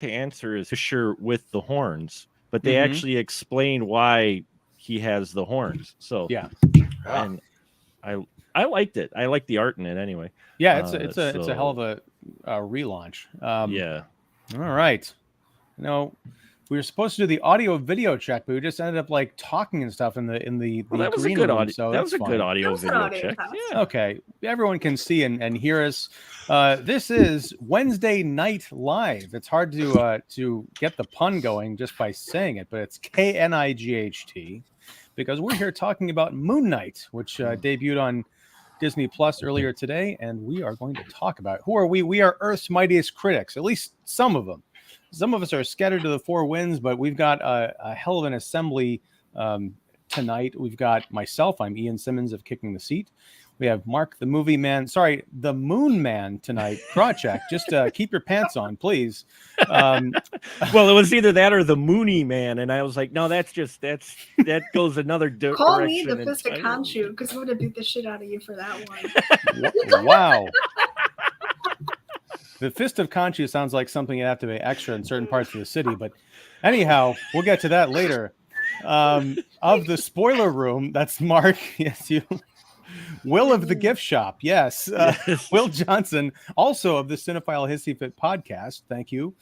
to answer is Fisher with the horns, but they actually explain why he has the horns. So yeah, and I liked it. I like the art in it anyway. Yeah, it's a hell of a relaunch. Yeah. All right. We were supposed to do the audio video check, but we just ended up like talking and stuff in the that was green a good room. audio. So that was a fine. good audio video check. Yeah. Okay, everyone can see and hear us. This is Wednesday Night Live. It's hard to get the pun going just by saying it, but it's KNIGHT because we're here talking about Moon Knight, which debuted on Disney Plus earlier today, and we are going to talk about who are we? We are Earth's mightiest critics, at least some of them. Some of us are scattered to the four winds, but we've got a hell of an assembly tonight. We've got myself. I'm Ian Simmons of Kicking the Seat. We have Mark, the movie man. Sorry, the Moon Man tonight. Project. Just keep your pants on, please. Well, it was either that or the Moony Man, and I was like, no, that goes another direction. Call me the Fist of Khonshu because I'm gonna beat the shit out of you for that one. Wow. The Fist of Khonshu sounds like something you have to pay extra in certain parts of the city, but anyhow, we'll get to that later. Of the spoiler room, that's Mark. Yes, you. Will of the Gift Shop, yes. Will Johnson, also of the Cinephile Hissy Fit podcast. Thank you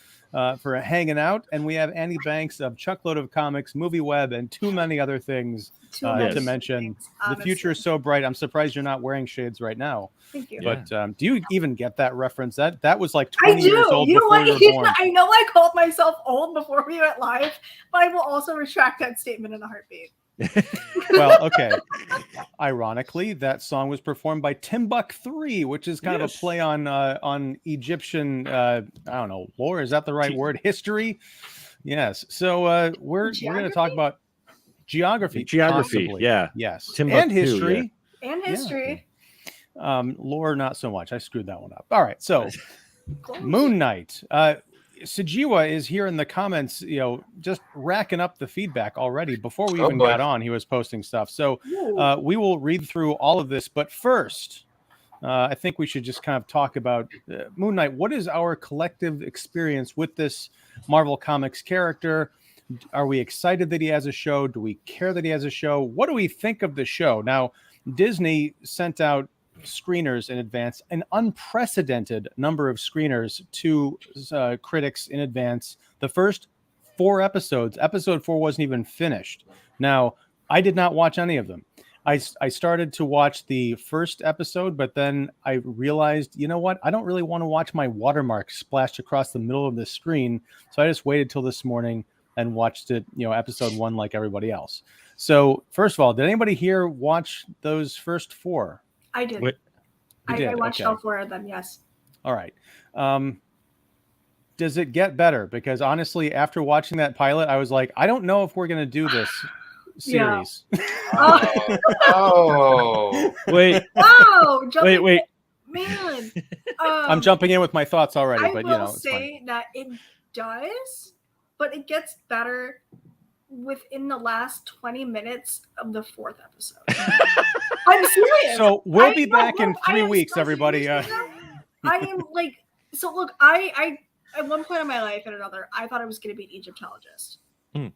for hanging out. And we have Annie Banks of Chuckload of Comics, Movie Web, and too many other things to mention. The future is so bright. I'm surprised you're not wearing shades right now. Thank you. But do you even get that reference? That was like 20 years old you know before what? you were born. I know I called myself old before we went live, but I will also retract that statement in a heartbeat. Well, okay. Ironically, that song was performed by Timbuk 3, which is kind of a play on Egyptian I don't know, lore. Is that the right word? History? Yes. So we're going to talk about geography. Possibly. Yeah. Yes. Timbuktu, and history. Yeah. And history. Yeah. Lore, not so much. I screwed that one up. All right. So Moon Knight. Sajiwa is here in the comments, just racking up the feedback already. Before we even got on, he was posting stuff. So we will read through all of this. But first, I think we should just kind of talk about Moon Knight. What is our collective experience with this Marvel Comics character? Are we excited that he has a show? Do we care that he has a show? What do we think of the show? Now, Disney sent out screeners in advance, an unprecedented number of screeners to critics in advance. The first 4 episodes, episode 4 wasn't even finished. Now, I did not watch any of them. I started to watch the first episode, but then I realized, you know what? I don't really want to watch my watermark splashed across the middle of the screen. So I just waited till this morning and watched it, episode 1 like everybody else. So first of all, did anybody here watch those first 4? I did. I watched all 4 of them, yes. All right. Does it get better? Because honestly, after watching that pilot, I was like, I don't know if we're going to do this series. Wait. Wow. Wait. Man. I'm jumping in with my thoughts already, but I will say that it does, but it gets better within the last 20 minutes of the 4th episode. I'm serious. So we'll be back in 3 weeks, everybody. I am like, so look, I at one point in my life and another, I thought I was going to be an Egyptologist. Is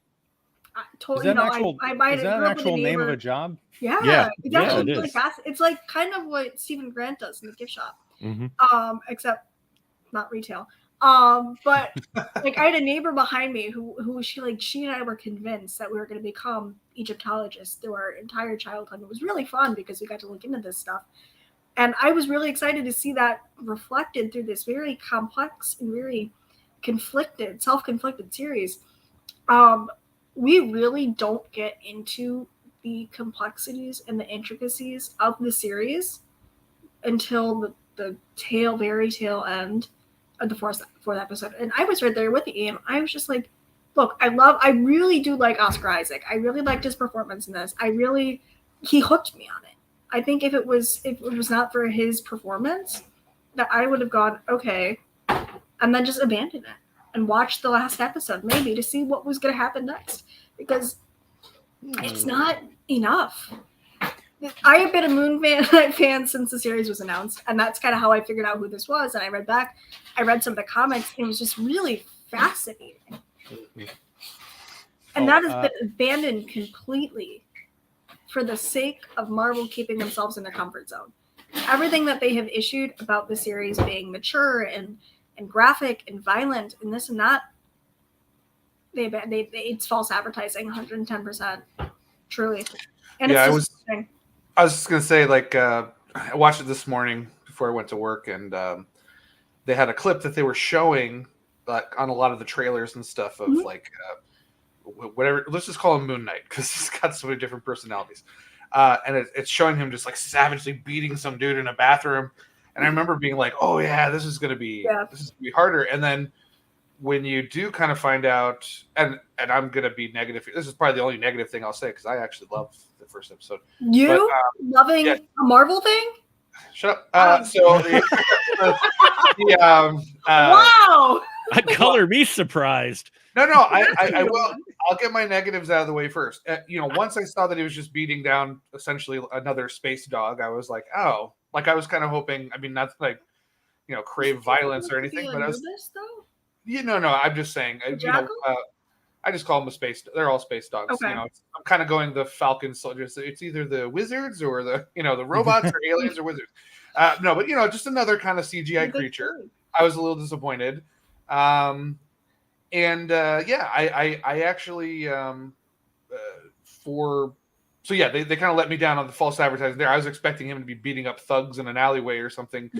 that an actual name of a job? Yeah. It's actually really fascinating. It's like kind of what Stephen Grant does in the gift shop. Except not retail. But like I had a neighbor behind me who she and I were convinced that we were going to become Egyptologists through our entire childhood. It was really fun because we got to look into this stuff. And I was really excited to see that reflected through this very complex and very self-conflicted series. We very don't get into the complexities and the intricacies of the series until the very tail end of the fourth episode. And I was right there with Ian. I was just like, look, I really do like Oscar Isaac. I really liked his performance in this. He hooked me on it. I think if it was not for his performance, that I would have gone, okay, and then just abandoned it and watched the last episode maybe to see what was going to happen next, because it's not enough. I have been a Moon fan since the series was announced, and that's kind of how I figured out who this was. And I read some of the comics, and it was just really fascinating. And that has been abandoned completely for the sake of Marvel keeping themselves in their comfort zone. Everything that they have issued about the series being mature and graphic and violent and this and that, it's false advertising, 110%, truly. And Yeah, it's I was just gonna say, like, I watched it this morning before I went to work, and they had a clip that they were showing, like, on a lot of the trailers and stuff of like whatever. Let's just call him Moon Knight because he's got so many different personalities, and it's showing him just like savagely beating some dude in a bathroom. And I remember being like, "Oh yeah, this is gonna be harder." And then when you do kind of find out, and I'm gonna be negative. This is probably the only negative thing I'll say because I actually love the first episode. Loving a Marvel thing? Shut up. So wow. Color me surprised. No, I will. I'll get my negatives out of the way first. Once I saw that he was just beating down essentially another space dog, I was like, oh, like I was kind of hoping. I mean, not like crave violence or anything, but I was. No, I'm just saying. I just call them they're all space dogs. Okay. I'm kind of going the Falcon soldiers. It's either the wizards or the robots or aliens or wizards. No, but just another kind of CGI creature. I was a little disappointed. I actually they kind of let me down on the false advertising there. I was expecting him to be beating up thugs in an alleyway or something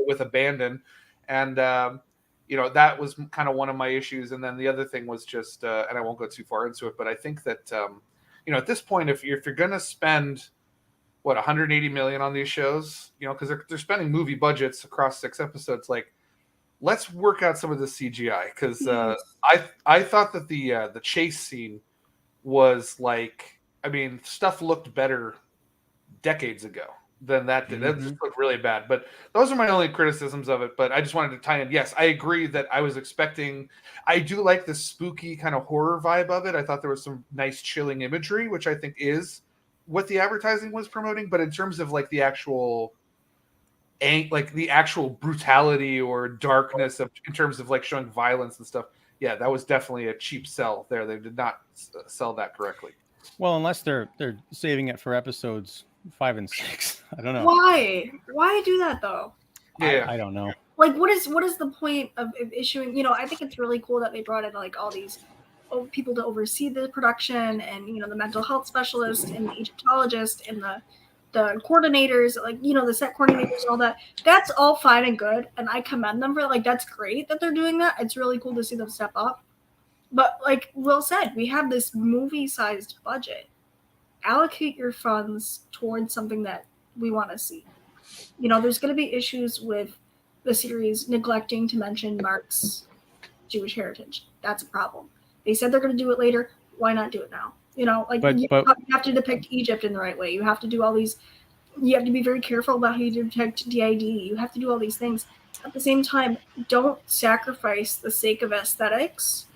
with abandon. And that was kind of one of my issues. And then the other thing was just, and I won't go too far into it, but I think that, at this point, if you're going to spend, $180 million on these shows, because they're spending movie budgets across 6 episodes, like, let's work out some of the CGI. Because I thought that the chase scene was like, I mean, stuff looked better decades ago than that did. That just looked really bad. But those are my only criticisms of it. But I just wanted to tie in. Yes, I agree that I was expecting. I do like the spooky kind of horror vibe of it. I thought there was some nice chilling imagery, which I think is what the advertising was promoting. But in terms of like the actual brutality or darkness in terms of like showing violence and stuff, yeah, that was definitely a cheap sell there. They did not sell that correctly. Well, unless they're saving it for episodes 5 and 6. I don't know. Why do that though? Yeah, I don't know. Like, what is the point of issuing? I think it's really cool that they brought in like all these people to oversee the production, and the mental health specialist and the Egyptologist and the coordinators, like the set coordinators and all that. That's all fine and good, and I commend them for it. Like, that's great that they're doing that. It's really cool to see them step up. But like Will said, we have this movie-sized budget. Allocate your funds towards something that we want to see. There's going to be issues with the series neglecting to mention Mark's Jewish heritage. That's a problem. They said they're going to do it later. Why not do it now? You have to depict Egypt in the right way. You have to do all these. You have to be very careful about how you depict DID. You have to do all these things. At the same time, don't sacrifice the sake of aesthetics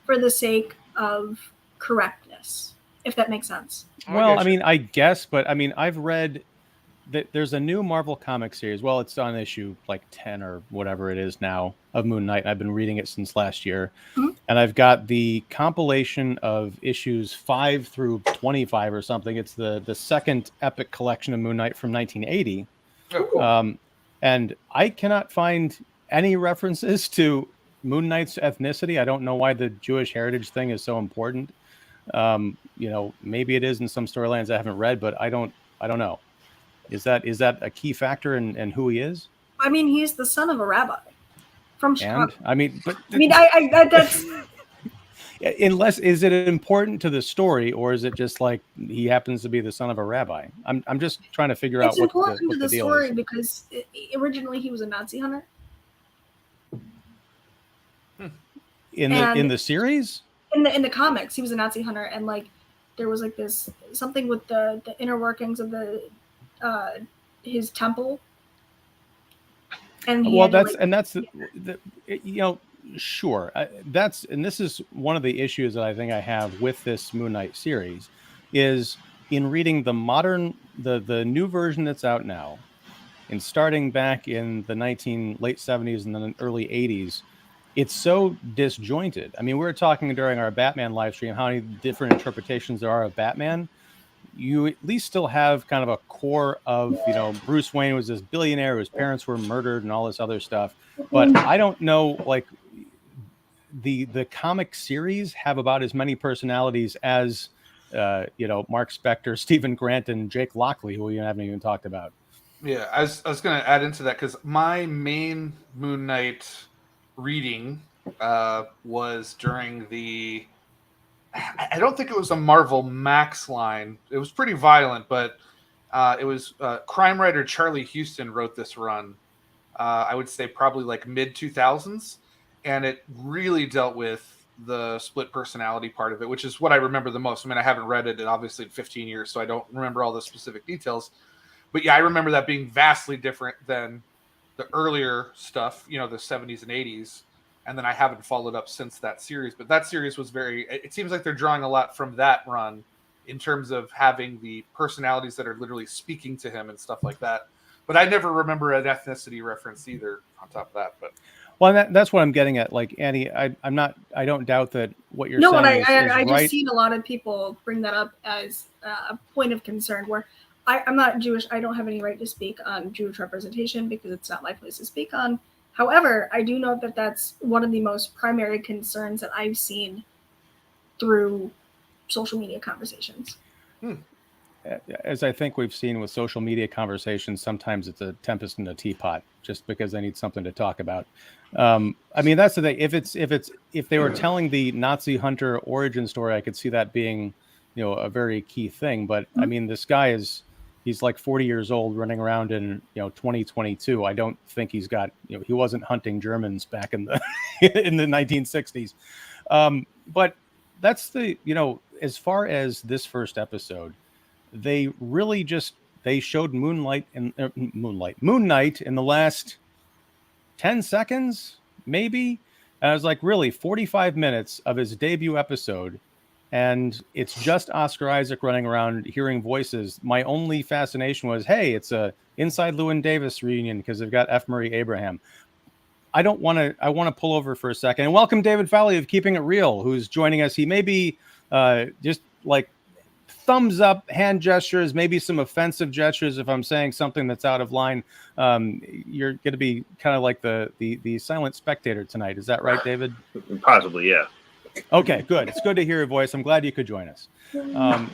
for the sake of correctness, if that makes sense. Well, I mean, I guess, but I mean, I've read that there's a new Marvel comic series. Well, it's on issue like 10 or whatever it is now of Moon Knight. I've been reading it since last year. And I've got the compilation of issues 5 through 25 or something. It's the second epic collection of Moon Knight from 1980. Oh, cool. And I cannot find any references to Moon Knight's ethnicity. I don't know why the Jewish heritage thing is so important. Maybe it is in some storylines I haven't read, but I don't know. Is that a key factor in who he is? I mean, he's the son of a rabbi from Chicago. That's unless, is it important to the story, or is it just like he happens to be the son of a rabbi? I'm just trying to figure out what the deal story is. Because originally he was a Nazi hunter. In the series? In the comics, he was a Nazi hunter, and like there was like this something with the inner workings of the his temple. And sure. This is one of the issues that I think I have with this Moon Knight series is in reading the new version that's out now, and starting back in the late 70s and then early 80s. it's so disjointed. I mean, we were talking during our Batman live stream how many different interpretations there are of Batman. You at least still have kind of a core of, you know, Bruce Wayne was this billionaire whose parents were murdered and all this other stuff. But I don't know, like the comic series have about as many personalities as you know, Mark Spector, Stephen Grant, and Jake Lockley, who we haven't even talked about. Yeah, I was going to add into that because my main Moon Knight reading was during the. I don't think it was a Marvel Max line. It was pretty violent, but it was crime writer Charlie Houston wrote this run. I would say probably like mid 2000s, and it really dealt with the split personality part of it, which is what I remember the most. I mean, I haven't read it obviously in 15 years, so I don't remember all the specific details. But yeah, I remember that being vastly different than the earlier stuff, you know, the 70s and 80s. And then I haven't followed up since that series. But that series was it seems like they're drawing a lot from that run in terms of having the personalities that are literally speaking to him and stuff like that. But I never remember an ethnicity reference either on top of that. But well, that's what I'm getting at. Like, Annie, I don't doubt that what you're saying is I right. just seen a lot of people bring that up as a point of concern where I'm not Jewish. I don't have any right to speak on Jewish representation because it's not my place to speak on. However, I do know that that's one of the most primary concerns that I've seen through social media conversations. As I think we've seen with social media conversations, sometimes it's a tempest in a teapot just because they need something to talk about. I mean, that's the thing. If they were telling the Nazi hunter origin story, I could see that being, you know, a very key thing. But I mean, this guy he's like 40 years old running around in, you know, 2022. I don't think he's got, you know, he wasn't hunting Germans back in the in the 1960s. But that's the, you know, as far as this first episode, they really they showed Moon Knight in the last 10 seconds, maybe. And I was like, really, 45 minutes of his debut episode. And it's just Oscar Isaac running around hearing voices. My only fascination was, hey, it's a Inside Llewyn Davis reunion because they've got F. Murray Abraham. I want to pull over for a second and welcome David Fowley of Keeping It Real, who's joining us. He may be just like thumbs up, hand gestures, maybe some offensive gestures if I'm saying something that's out of line. You're going to be kind of like the silent spectator tonight. Is that right, David? Possibly, yeah. Okay, good. It's good to hear your voice. I'm glad you could join us. Yeah,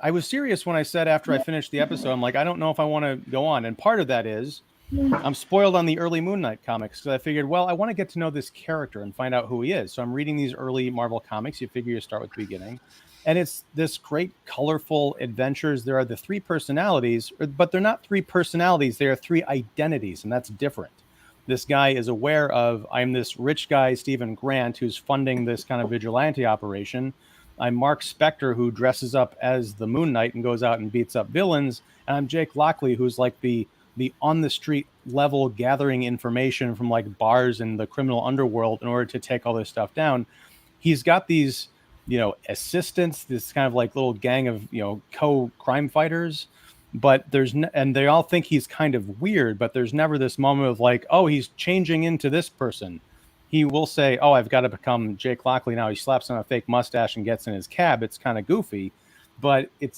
I was serious when I said after I finished the episode, I'm like, I don't know if I want to go on. And part of that is I'm spoiled on the early Moon Knight comics because I figured, well, I want to get to know this character and find out who he is. So I'm reading these early Marvel comics. You figure you start with the beginning. And it's this great, colorful adventures. There are the three personalities, but they're not three personalities. They are three identities, and that's different. This guy is aware of, I'm this rich guy, Stephen Grant, who's funding this kind of vigilante operation. I'm Mark Spector, who dresses up as the Moon Knight and goes out and beats up villains. And I'm Jake Lockley, who's like the on the street level gathering information from like bars in the criminal underworld in order to take all this stuff down. He's got these, you know, assistants, this kind of like little gang of, you know, co-crime fighters. But and they all think he's kind of weird, but there's never this moment of like, oh, he's changing into this person. He will say, oh, I've got to become Jake Lockley now. He slaps on a fake mustache and gets in his cab. It's kind of goofy, but it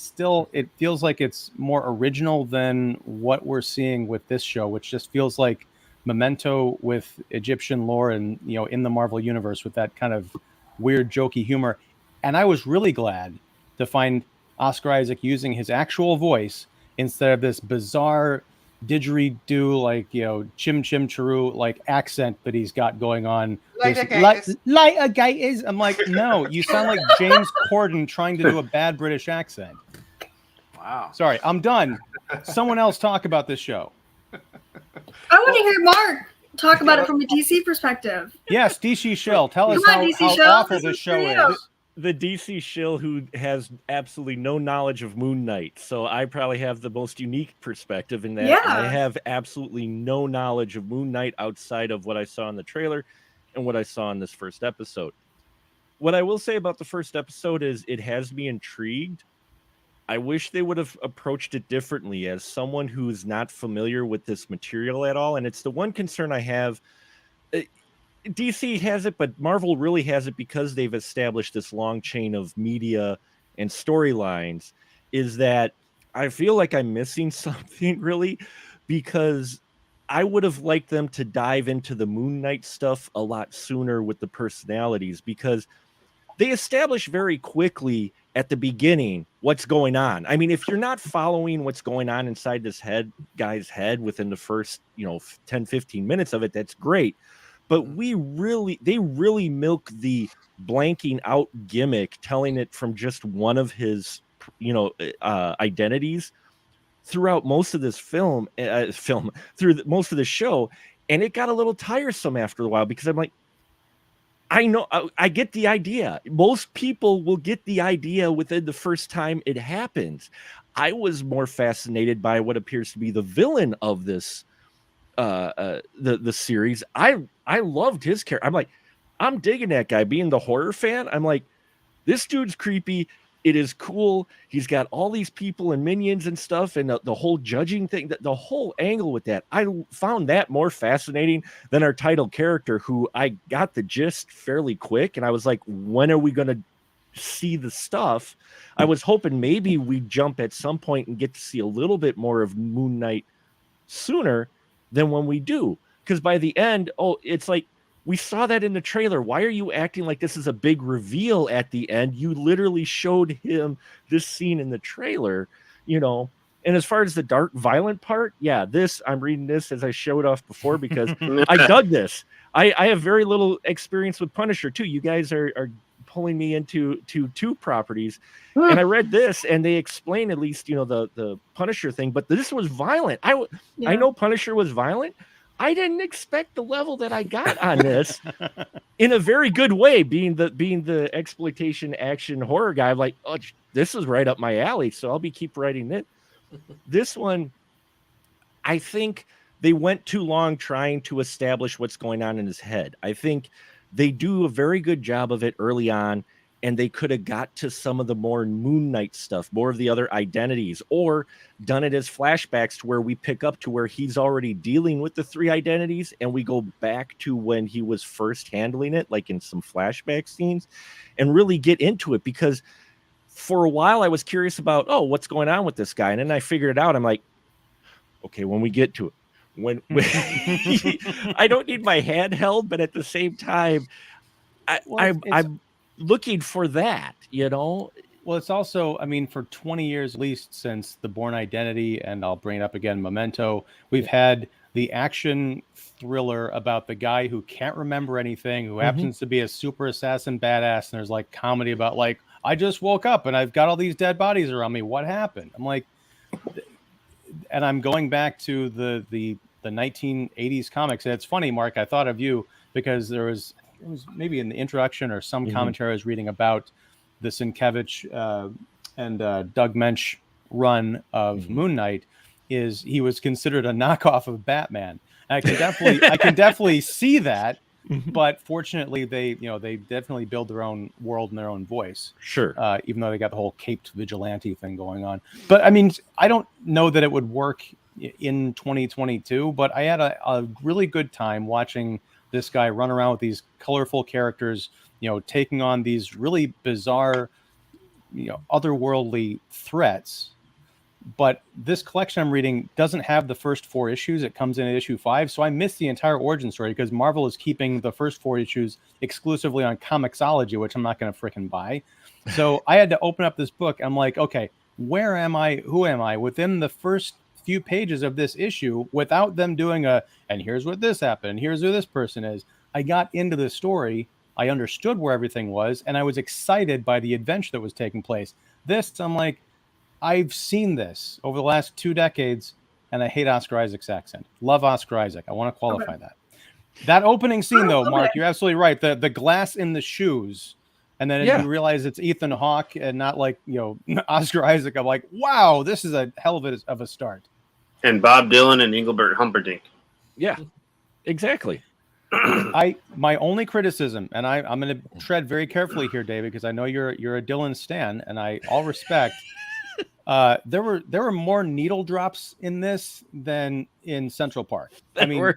feels like it's more original than what we're seeing with this show, which just feels like Memento with Egyptian lore and, you know, in the Marvel universe with that kind of weird, jokey humor. And I was really glad to find Oscar Isaac using his actual voice instead of this bizarre didgeridoo, like, you know, chim chim chiroo like accent that he's got going on. Like a guy is. I'm like, no, you sound like James Corden trying to do a bad British accent. Wow. Sorry, I'm done. Someone else talk about this show. I want to hear Mark talk about it from a DC perspective. Yes, DC Shill, tell us how awful this show is. The DC shill who has absolutely no knowledge of Moon Knight. So I probably have the most unique perspective in that I have absolutely no knowledge of Moon Knight outside of what I saw in the trailer and what I saw in this first episode. What I will say about the first episode is it has me intrigued. I wish they would have approached it differently as someone who's not familiar with this material at all. And it's the one concern I have. DC has it, but Marvel really has it because they've established this long chain of media and storylines, is that I feel like I'm missing something really, because I would have liked them to dive into the Moon Knight stuff a lot sooner with the personalities, because they establish very quickly at the beginning what's going on. I mean, if you're not following what's going on inside this guy's head within the first, 10, 15 minutes of it, that's great. But they really milk the blanking out gimmick, telling it from just one of his, identities throughout most of this most of the show. And it got a little tiresome after a while, because I'm like, I know, I get the idea. Most people will get the idea within the first time it happens. I was more fascinated by what appears to be the villain of this, the series. I loved his character. I'm like, I'm digging that guy. Being the horror fan, I'm like, this dude's creepy. It is cool. He's got all these people and minions and stuff, and the whole judging thing, the whole angle with that, I found that more fascinating than our title character, who I got the gist fairly quick. And I was like, when are we going to see the stuff? I was hoping maybe we'd jump at some point and get to see a little bit more of Moon Knight sooner than when we do. Because by the end, it's like, we saw that in the trailer. Why are you acting like this is a big reveal at the end? You literally showed him this scene in the trailer, And as far as the dark, violent part, yeah, I'm reading this as I showed off before, because I dug this. I have very little experience with Punisher too. You guys are pulling me into two properties, and I read this, and they explain at least the Punisher thing, but this was violent. I know Punisher was violent. I didn't expect the level that I got on this, in a very good way, being the exploitation action horror guy. I'm like, oh, this is right up my alley, so I'll keep writing it. This one, I think they went too long trying to establish what's going on in his head. I think they do a very good job of it early on, and they could have got to some of the more Moon Knight stuff, more of the other identities, or done it as flashbacks to where we pick up to where he's already dealing with the three identities, and we go back to when he was first handling it, like in some flashback scenes, and really get into it. Because for a while I was curious about, what's going on with this guy? And then I figured it out. I'm like, okay, when we get to it, when I don't need my hand held, but at the same time, I'm looking for that, Well, it's also, for 20 years at least since The Bourne Identity, and I'll bring it up again, Memento, we've had the action thriller about the guy who can't remember anything, who happens to be a super assassin badass, and there's like comedy about like, I just woke up and I've got all these dead bodies around me. What happened? I'm like, and I'm going back to the 1980s comics. And it's funny, Mark, I thought of you because it was maybe in the introduction or some commentary I was reading about the Sienkiewicz and Doug Mensch run of Moon Knight. Is he was considered a knockoff of Batman. And I can definitely see that, but fortunately they definitely build their own world and their own voice. Sure. Even though they got the whole caped vigilante thing going on. But I don't know that it would work in 2022, but I had a really good time watching this guy run around with these colorful characters, taking on these really bizarre, otherworldly threats. But this collection I'm reading doesn't have the first 4 issues. It comes in at issue 5. So I missed the entire origin story because Marvel is keeping the first 4 issues exclusively on Comixology, which I'm not going to freaking buy. So I had to open up this book. I'm like, okay, where am I? Who am I? Within the first few pages of this issue, without them doing and here's what this happened, and here's who this person is. I got into the story. I understood where everything was, and I was excited by the adventure that was taking place. This, I'm like, I've seen this over the last 2 decades, and I hate Oscar Isaac's accent. Love Oscar Isaac. I want to qualify that. That opening scene, though, Mark, you're absolutely right. The glass in the shoes, and then you realize it's Ethan Hawke and not like Oscar Isaac. I'm like, wow, this is a hell of a start. And Bob Dylan and Engelbert Humperdinck. Yeah, exactly. My only criticism, and I'm going to tread very carefully here, David, because I know you're a Dylan stan, and all respect. there were more needle drops in this than in Central Park.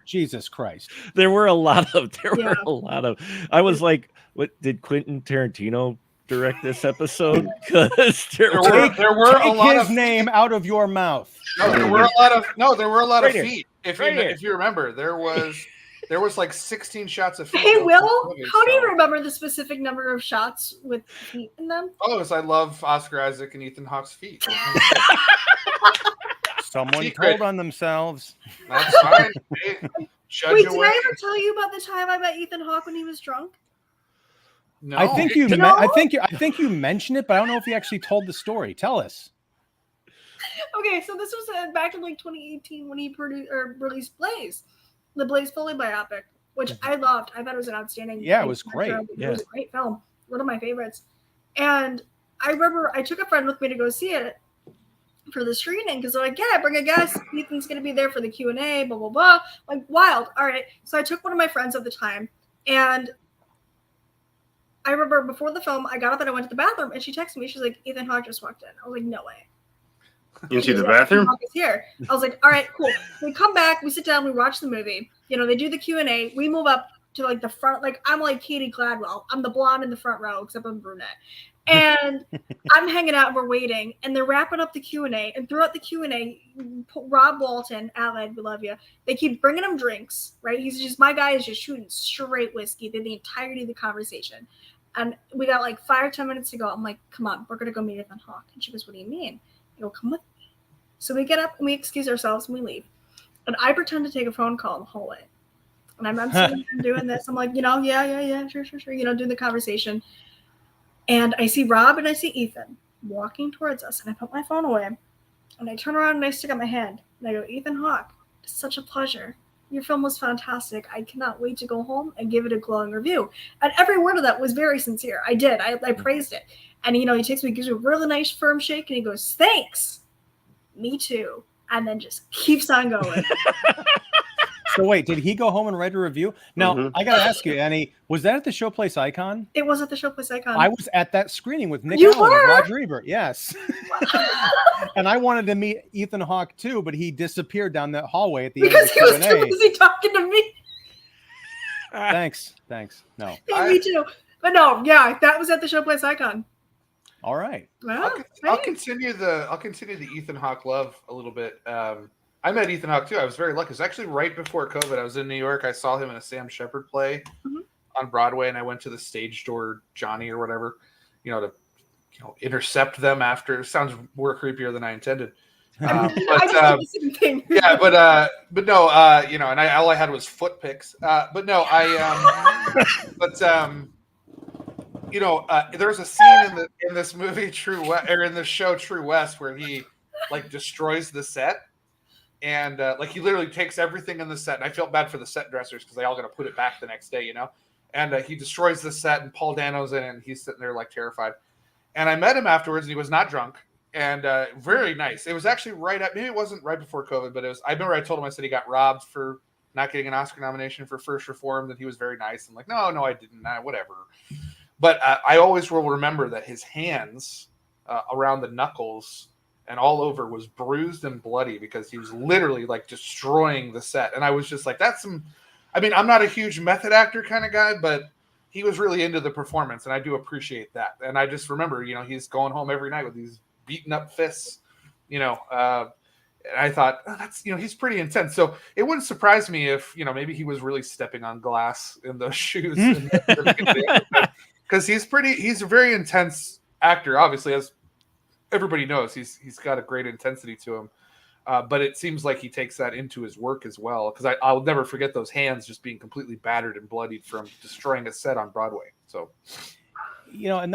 Jesus Christ. There were a lot of. I was like, what did Quentin Tarantino direct this episode? Because there were a lot his name out of your mouth. No, there were a lot of feet. If you remember, there was like 16 shots of feet. Hey, Will, how do you remember the specific number of shots with feet in them? Oh, because I love Oscar Isaac and Ethan Hawke's feet. Someone told on themselves. That's fine. Hey, Wait, did I ever tell you about the time I met Ethan Hawke when he was drunk? No. I think you mentioned it, but I don't know if you actually told the story. Tell us. Okay, so this was back in like 2018 when he released Blaze, the Blaze Foley biopic, which I loved. I thought it was an outstanding. Yeah, it was great. It was a great film, one of my favorites. And I remember I took a friend with me to go see it for the screening because they're like, yeah, bring a guest. Ethan's gonna be there for the Q&A, blah blah blah. Like wild. All right. So I took one of my friends at the time, and I remember before the film, I got up and I went to the bathroom, and she texted me. She's like, Ethan Hawke just walked in. I was like, no way. Into the bathroom? Here. I was like, all right, cool. We come back, we sit down, we watch the movie. You know, they do the Q&A. We move up to like the front. Like I'm like Katie Gladwell. I'm the blonde in the front row, except I'm brunette. And I'm hanging out, we're waiting, and they're wrapping up the Q&A. And throughout the Q&A, Rob Walton, Aled, we love you. They keep bringing him drinks, right? My guy is just shooting straight whiskey through the entirety of the conversation. And we got like 5 or 10 minutes to go. I'm like, come on, we're gonna go meet Ethan Hawke. And she goes, what do you mean? I go, come with me. So we get up and we excuse ourselves and we leave. And I pretend to take a phone call in the hallway. And I'm sitting there doing this. I'm like, yeah, sure, doing the conversation. And I see Rob and I see Ethan walking towards us. And I put my phone away. And I turn around and I stick out my hand. And I go, Ethan Hawke, it's such a pleasure. Your film was fantastic. I cannot wait to go home and give it a glowing review. And every word of that was very sincere. I did. I praised it. And, he takes me, gives me a really nice firm shake. And he goes, thanks. Me too. And then just keeps on going. So wait, did he go home and write a review? Now, I got to ask you, Annie, was that at the Showplace Icon? It was at the Showplace Icon. I was at that screening with Nick You Allen were? and Roger Ebert. Yes. And I wanted to meet Ethan Hawke too, but he disappeared down that hallway at the end of the Because he was Q&A. too busy talking to me. Thanks. No. Yeah, me too. But no, yeah, that was at the Showplace Icon. All right. Well, I'll continue the Ethan Hawke love a little bit. I met Ethan Hawke too. I was very lucky. It was actually right before COVID. I was in New York. I saw him in a Sam Shepard play on Broadway, and I went to the stage door, Johnny or whatever, to intercept them after. It sounds more creepier than I intended. I just did the same thing. Yeah, but no, and all I had was foot pics. But no, there's a scene in this movie in the show True West where he like destroys the set. And he literally takes everything in the set. And I felt bad for the set dressers because they all got to put it back the next day, And he destroys the set, and Paul Dano's in it, and he's sitting there like terrified. And I met him afterwards, and he was not drunk, and very nice. It was actually maybe it wasn't right before COVID, but it was. I remember I told him, I said he got robbed for not getting an Oscar nomination for First Reformed, and he was very nice. I'm like, no, I didn't. Whatever. But I always will remember that his hands around the knuckles and all over was bruised and bloody because he was literally like destroying the set. And I was just like, I'm not a huge method actor kind of guy, but he was really into the performance, and I do appreciate that. And I just remember, he's going home every night with these beaten up fists, and I thought, that's, he's pretty intense. So it wouldn't surprise me if, maybe he was really stepping on glass in those shoes. Because he's a very intense actor, obviously, as everybody knows. He's got a great intensity to him, but it seems like he takes that into his work as well. Because I'll never forget those hands just being completely battered and bloodied from destroying a set on Broadway. So, and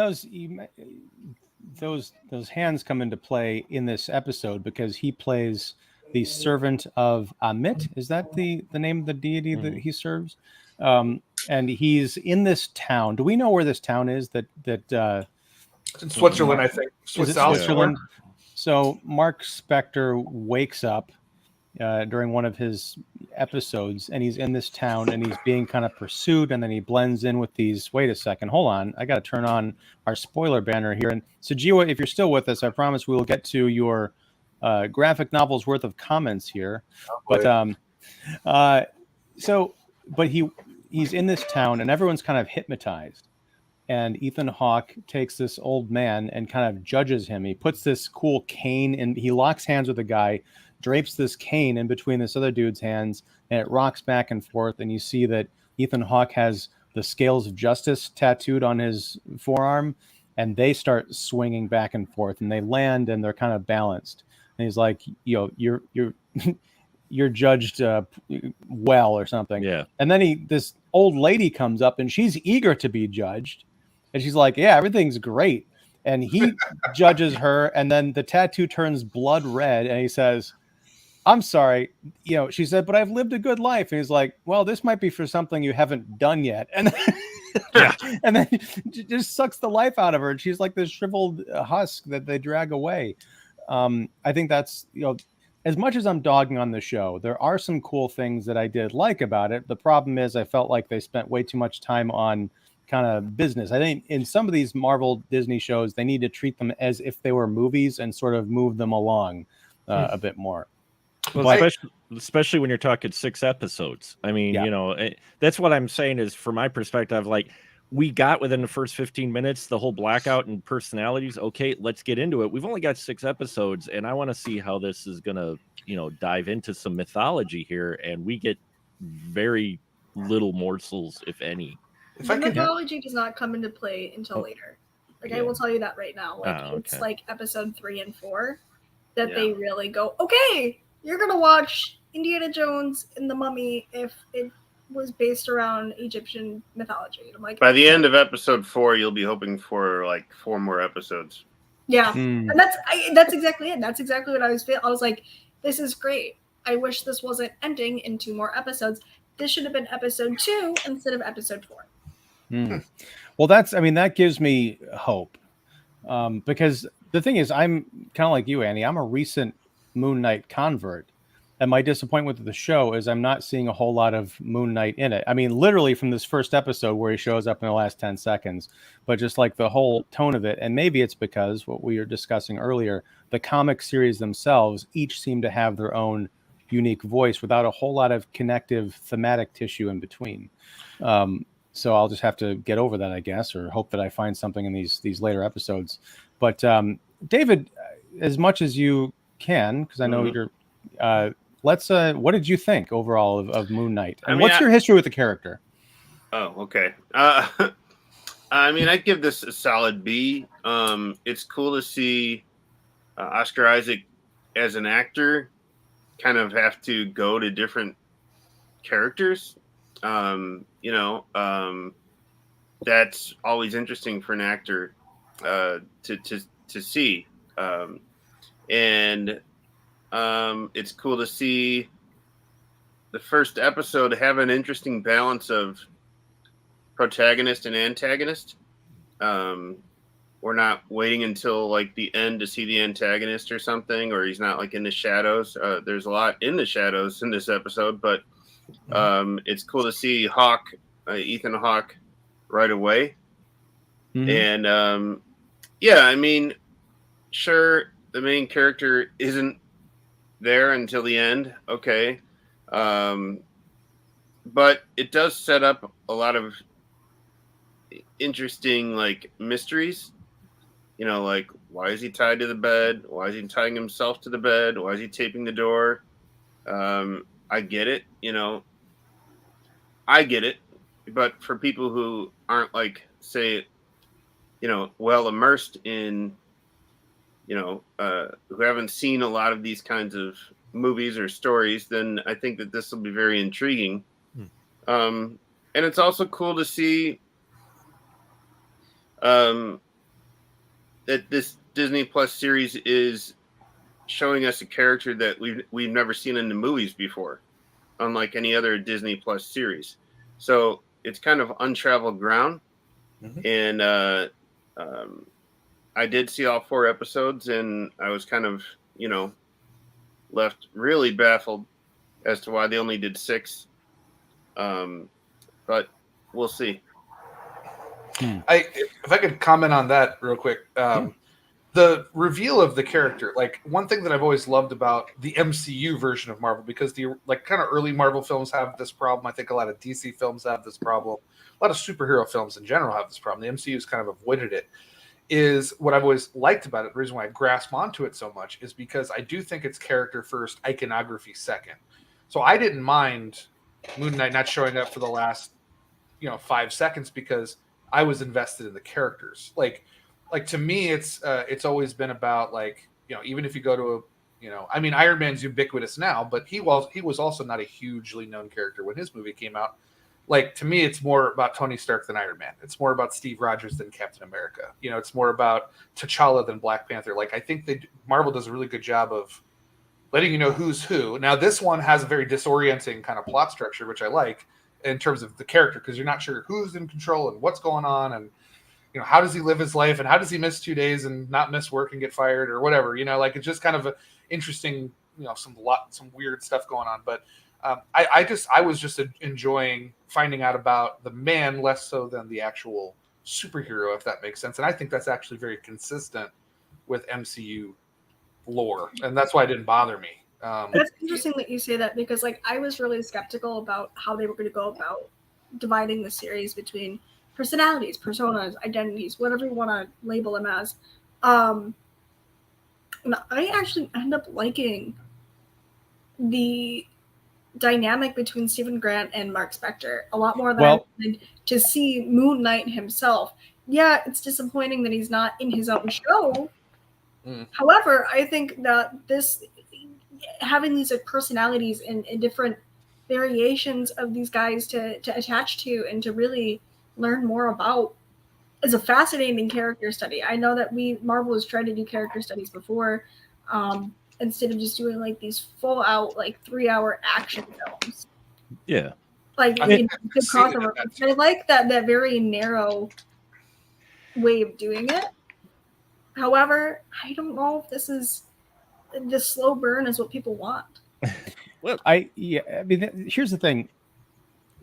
those hands come into play in this episode because he plays the servant of Amit. Is that the name of the deity that he serves? And he's in this town. Do we know where this town is? That it's in Switzerland, I think. Switzerland. So Mark Spector wakes up during one of his episodes, and he's in this town and he's being kind of pursued, and then he blends in with these. Wait a second, hold on, I got to turn on our spoiler banner here. And Sujiwa, if you're still with us, I promise we will get to your graphic novel's worth of comments here. But he's in this town and everyone's kind of hypnotized. And Ethan Hawke takes this old man and kind of judges him. He puts this cool cane and he locks hands with a guy, drapes this cane in between this other dude's hands, and it rocks back and forth. And you see that Ethan Hawke has the scales of justice tattooed on his forearm, and they start swinging back and forth, and they land and they're kind of balanced. And he's like, you're you're judged well or something. Yeah. And then this old lady comes up and she's eager to be judged. And she's like, yeah, everything's great. And he judges her. And then the tattoo turns blood red. And he says, I'm sorry. She said, but I've lived a good life. And he's like, well, this might be for something you haven't done yet. And then just sucks the life out of her. And she's like this shriveled husk that they drag away. I think that's, as much as I'm dogging on the show, there are some cool things that I did like about it. The problem is I felt like they spent way too much time on kind of business. I think in some of these Marvel Disney shows, they need to treat them as if they were movies and sort of move them along a bit more. Well, especially when you're talking 6 episodes. I mean, that's what I'm saying is, from my perspective, like, we got within the first 15 minutes the whole blackout and personalities. Okay, let's get into it. We've only got 6 episodes, and I want to see how this is going to, dive into some mythology here, and we get very little morsels, if any. The mythology does not come into play until later. Like, I will tell you that right now. Like, it's like episode 3 and 4 that they really go, okay, you're going to watch Indiana Jones and the Mummy if it was based around Egyptian mythology. I'm like, by the end of episode 4, you'll be hoping for like 4 more episodes. Yeah, and that's exactly it. That's exactly what I was feeling. I was like, this is great. I wish this wasn't ending in 2 more episodes. This should have been episode 2 instead of episode 4. Well, that gives me hope, because the thing is, I'm kind of like you, Annie. I'm a recent Moon Knight convert. And my disappointment with the show is I'm not seeing a whole lot of Moon Knight in it. I mean, literally from this first episode where he shows up in the last 10 seconds, but just like the whole tone of it. And maybe it's because what we were discussing earlier, the comic series themselves each seem to have their own unique voice without a whole lot of connective thematic tissue in between. So I'll just have to get over that, I guess, or hope that I find something in these later episodes. But David, as much as you can, because I know you're... what did you think overall of Moon Knight? And what's your history with the character? Oh, okay. I'd give this a solid B. It's cool to see Oscar Isaac as an actor kind of have to go to different characters. That's always interesting for an actor to see. It's cool to see the first episode have an interesting balance of protagonist and antagonist. We're not waiting until like the end to see the antagonist or something, or he's not like in the shadows. There's a lot in the shadows in this episode, but it's cool to see Ethan Hawke right away. And sure, the main character isn't there until the end, okay, but it does set up a lot of interesting like mysteries, like, why is he tied to the bed, why is he tying himself to the bed, why is he taping the door? I get it, but for people who aren't like, say, well immersed in who haven't seen a lot of these kinds of movies or stories, then I think that this will be very intriguing. And it's also cool to see that this Disney Plus series is showing us a character that we've never seen in the movies before, unlike any other Disney Plus series. So it's kind of untraveled ground. And I did see all 4 episodes, and I was kind of, left really baffled as to why they only did 6. But we'll see. If I could comment on that real quick, the reveal of the character, like one thing that I've always loved about the MCU version of Marvel, because the like kind of early Marvel films have this problem. I think a lot of DC films have this problem. A lot of superhero films in general have this problem. The MCU's kind of avoided it. Is what I've always liked about it. The reason why I grasp onto it so much is because I do think it's character first, iconography second. So I didn't mind Moon Knight not showing up for the last 5 seconds because I was invested in the characters. Like to me, it's always been about even if you go to Iron Man's ubiquitous now, but he was also not a hugely known character when his movie came out. Like to me, it's more about Tony Stark than Iron Man. It's more about Steve Rogers than Captain America. It's more about T'Challa than Black Panther. Like I think Marvel does a really good job of letting you know who's who. Now this one has a very disorienting kind of plot structure, which I like in terms of the character, because you're not sure who's in control and what's going on, and how does he live his life, and how does he miss 2 days and not miss work and get fired or whatever. It's just kind of a interesting, some weird stuff going on. But I was just enjoying finding out about the man less so than the actual superhero, if that makes sense. And I think that's actually very consistent with MCU lore, and that's why it didn't bother me. That's interesting that you say that, because I was really skeptical about how they were going to go about dividing the series between personalities, personas, identities, whatever you want to label them as. And I actually end up liking the dynamic between Stephen Grant and Mark Spector a lot more than I wanted to see Moon Knight himself. Yeah, it's disappointing that he's not in his own show. However, I think that having these personalities and different variations of these guys to attach to and to really learn more about is a fascinating character study. I know that Marvel has tried to do character studies before, instead of just doing these full out 3-hour action films. Yeah. Crossover. I like that very narrow way of doing it. However, I don't know if this slow burn is what people want. Well, here's the thing,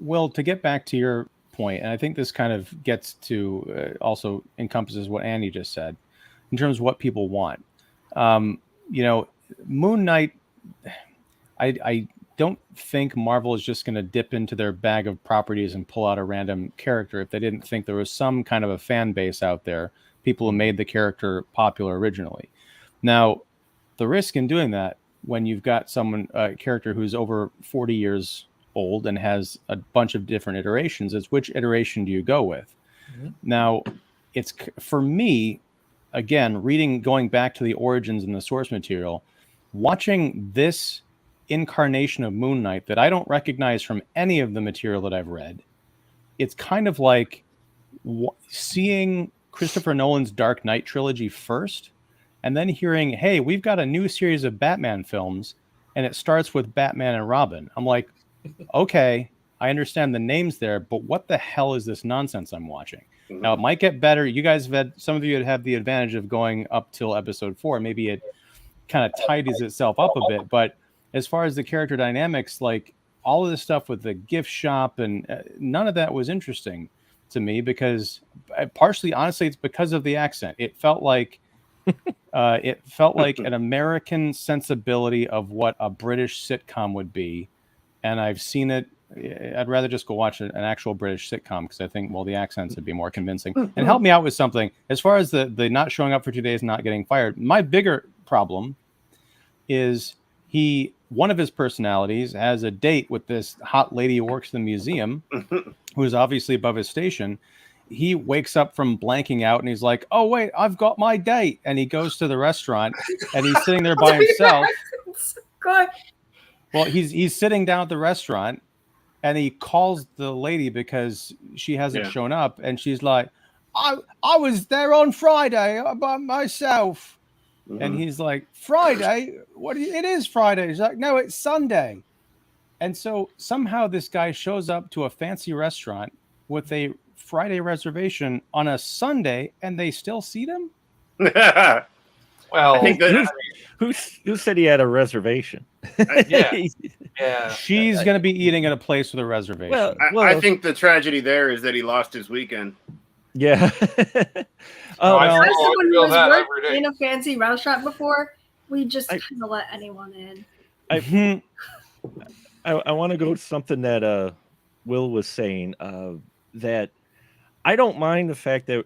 Will, to get back to your point, and I think this kind of gets to also encompasses what Annie just said in terms of what people want. Moon Knight, I don't think Marvel is just going to dip into their bag of properties and pull out a random character if they didn't think there was some kind of a fan base out there, people who made the character popular originally. Now, the risk in doing that, when you've got a character who's over 40 years old and has a bunch of different iterations, is which iteration do you go with? Mm-hmm. Now, it's for me, again, going back to the origins and the source material, watching this incarnation of Moon Knight that I don't recognize from any of the material that I've read, it's kind of like seeing Christopher Nolan's Dark Knight trilogy first, and then hearing, hey, we've got a new series of Batman films, and it starts with Batman and Robin. I'm like, okay, I understand the names there, but what the hell is this nonsense I'm watching? Mm-hmm. Now, it might get better. You guys some of you have the advantage of going up till episode 4. Maybe it kind of tidies itself up a bit, but as far as the character dynamics, all of this stuff with the gift shop and none of that was interesting to me, because partially, honestly, it's because of the accent. It felt like an American sensibility of what a British sitcom would be, and I've seen it. I'd rather just go watch an actual British sitcom, because I think, the accents would be more convincing. And help me out with something as far as the not showing up for 2 days, not getting fired. My bigger problem is one of his personalities has a date with this hot lady who works in the museum, who is obviously above his station. He wakes up from blanking out and he's like, oh, wait, I've got my date. And he goes to the restaurant and he's sitting there by himself. Good. Well, he's sitting down at the restaurant and he calls the lady because she hasn't shown up. And she's like, I was there on Friday by myself. Mm-hmm. And he's like, Friday? It is Friday. He's like, no, it's Sunday. And so somehow this guy shows up to a fancy restaurant with a Friday reservation on a Sunday, and they still seat him? Well, I think that who said he had a reservation? yeah. She's going to be eating at a place with a reservation. I think the tragedy there is that he lost his weekend. Yeah. As someone who has worked in a fancy restaurant before, we just kind of let anyone in. I want to go to something that Will was saying, that I don't mind the fact that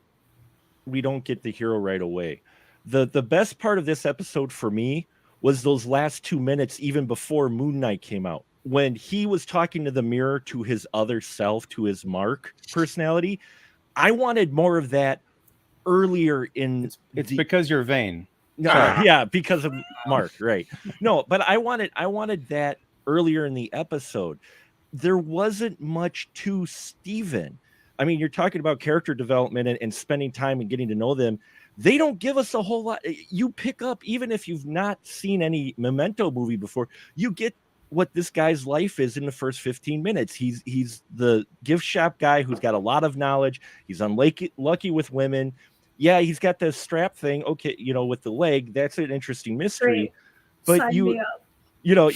we don't get the hero right away. The best part of this episode for me was those last 2 minutes, even before Moon Knight came out, when he was talking to the mirror, to his other self, to his Mark personality. I wanted more of that earlier in. It's because you're vain. No, yeah, because of Mark, right? No, but I wanted that earlier in the episode. There wasn't much to Steven. I mean, you're talking about character development and spending time and getting to know them. They don't give us a whole lot. You pick up, even if you've not seen any Memento movie before, you get what this guy's life is in the first 15 minutes. He's the gift shop guy who's got a lot of knowledge. He's lucky with women. Yeah, he's got the strap thing. Okay, with the leg, that's an interesting mystery. Great. But you no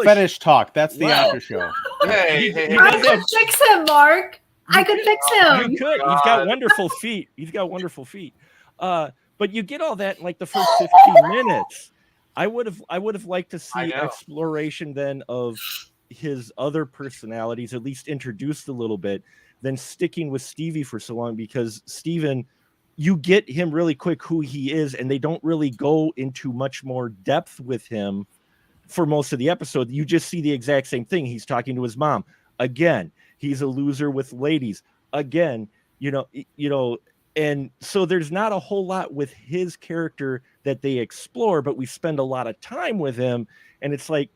fetish talk. That's the after show. Hey. I could fix him, Mark. I could fix him. You could. He's got wonderful feet. But you get all that in like the first 15 minutes. I would have liked to see exploration then of his other personalities, at least introduced a little bit, than sticking with Stevie for so long, because Steven, you get him really quick who he is, and they don't really go into much more depth with him for most of the episode. You just see the exact same thing. He's talking to his mom. Again, he's a loser with ladies. Again, and so there's not a whole lot with his character that they explore, but we spend a lot of time with him, and it's like,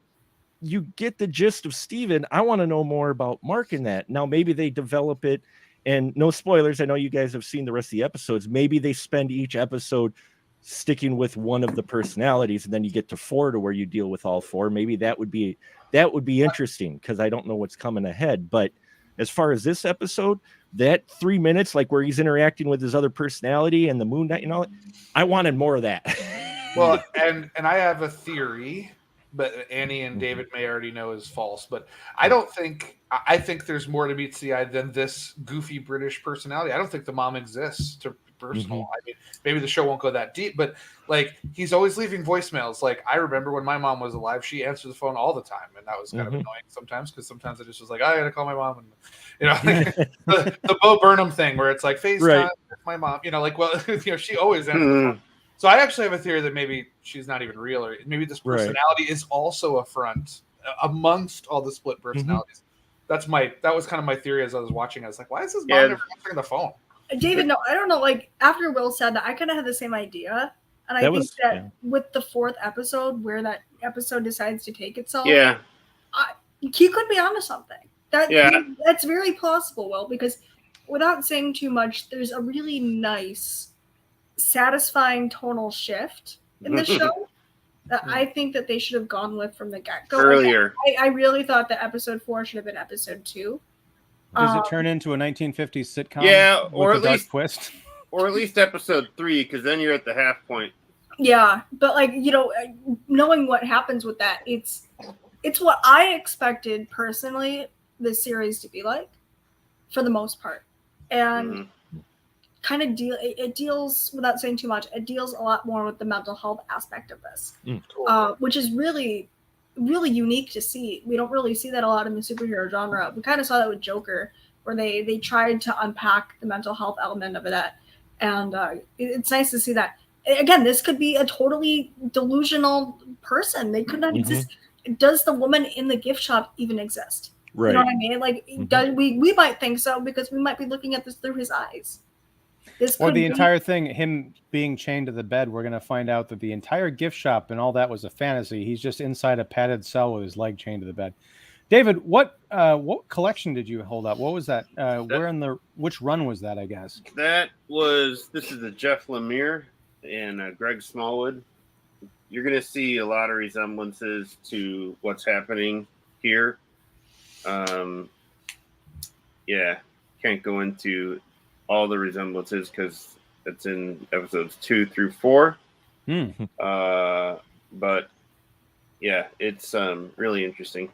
you get the gist of Steven. I want to know more about Mark in that. Now, maybe they develop it, and no spoilers, I know you guys have seen the rest of the episodes. Maybe they spend each episode sticking with one of the personalities, and then you get to 4 to where you deal with all 4. Maybe that would be interesting, because I don't know what's coming ahead. But as far as this episode, that 3 minutes, like where he's interacting with his other personality and the Moon Knight, I wanted more of that. Well, and I have a theory, but Annie and David may already know is false. But I think there's more to meets the eye than this goofy British personality. I don't think the mom exists to personal. I mean, maybe the show won't go that deep, but like, he's always leaving voicemails. Like, I remember when my mom was alive, she answered the phone all the time, and that was kind of annoying sometimes, because sometimes I just was like, I gotta call my mom, and the Bo Burnham thing where it's like FaceTime with my mom, she always answers the phone. So I actually have a theory that maybe she's not even real, or maybe this personality is also a front amongst all the split personalities. That was kind of my theory as I was watching. I was like, why is this mom never answering the phone? David, no, I don't know. Like, after Will said that, I kind of had the same idea, and I think that with the 4th episode, where that episode decides to take itself, he could be onto something. That's very plausible, Will, because without saying too much, there's a really nice, satisfying tonal shift in the show that I think that they should have gone with from the get-go. Earlier. I really thought that episode 4 should have been episode 2. Does it turn into a 1950s sitcom? Yeah, or with at a least dark twist? Or at least episode 3, because then you're at the half point. Yeah, but knowing what happens with that, it's what I expected personally this series to be like, for the most part, and kind of deals, without saying too much, it deals a lot more with the mental health aspect of this, which is really, really unique to see. We don't really see that a lot in the superhero genre. We kind of saw that with Joker, where they tried to unpack the mental health element of that, and it's nice to see that. Again, this could be a totally delusional person. They could not exist. Does the woman in the gift shop even exist? Right. You know what I mean? Like, we might think so, because we might be looking at this through his eyes. Or the entire thing, him being chained to the bed, we're going to find out that the entire gift shop and all that was a fantasy. He's just inside a padded cell with his leg chained to the bed. David, what collection did you hold up? What was that? Which run was that, I guess? This is a Jeff Lemire and Greg Smallwood. You're going to see a lot of resemblances to what's happening here. Can't go into all the resemblances because It's in episodes 2 through 4. But yeah, it's really interesting.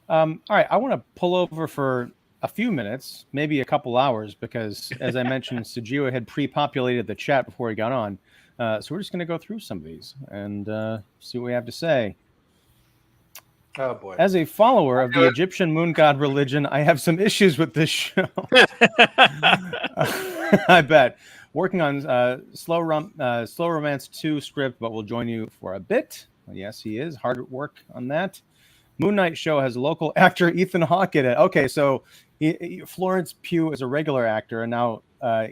All right, I want to pull over for a few minutes, maybe a couple hours, because as I mentioned, Sujiwa had pre-populated the chat before he got on. So we're just going to go through some of these and see what we have to say. Oh boy! As a follower of the Egyptian moon god religion, I have some issues with this show. I bet. Working on Slow Romance 2 script, but will join you for a bit. Yes, he is. Hard at work on that. Moon Knight show has a local actor, Ethan Hawke, in it. Okay, so Florence Pugh is a regular actor, and now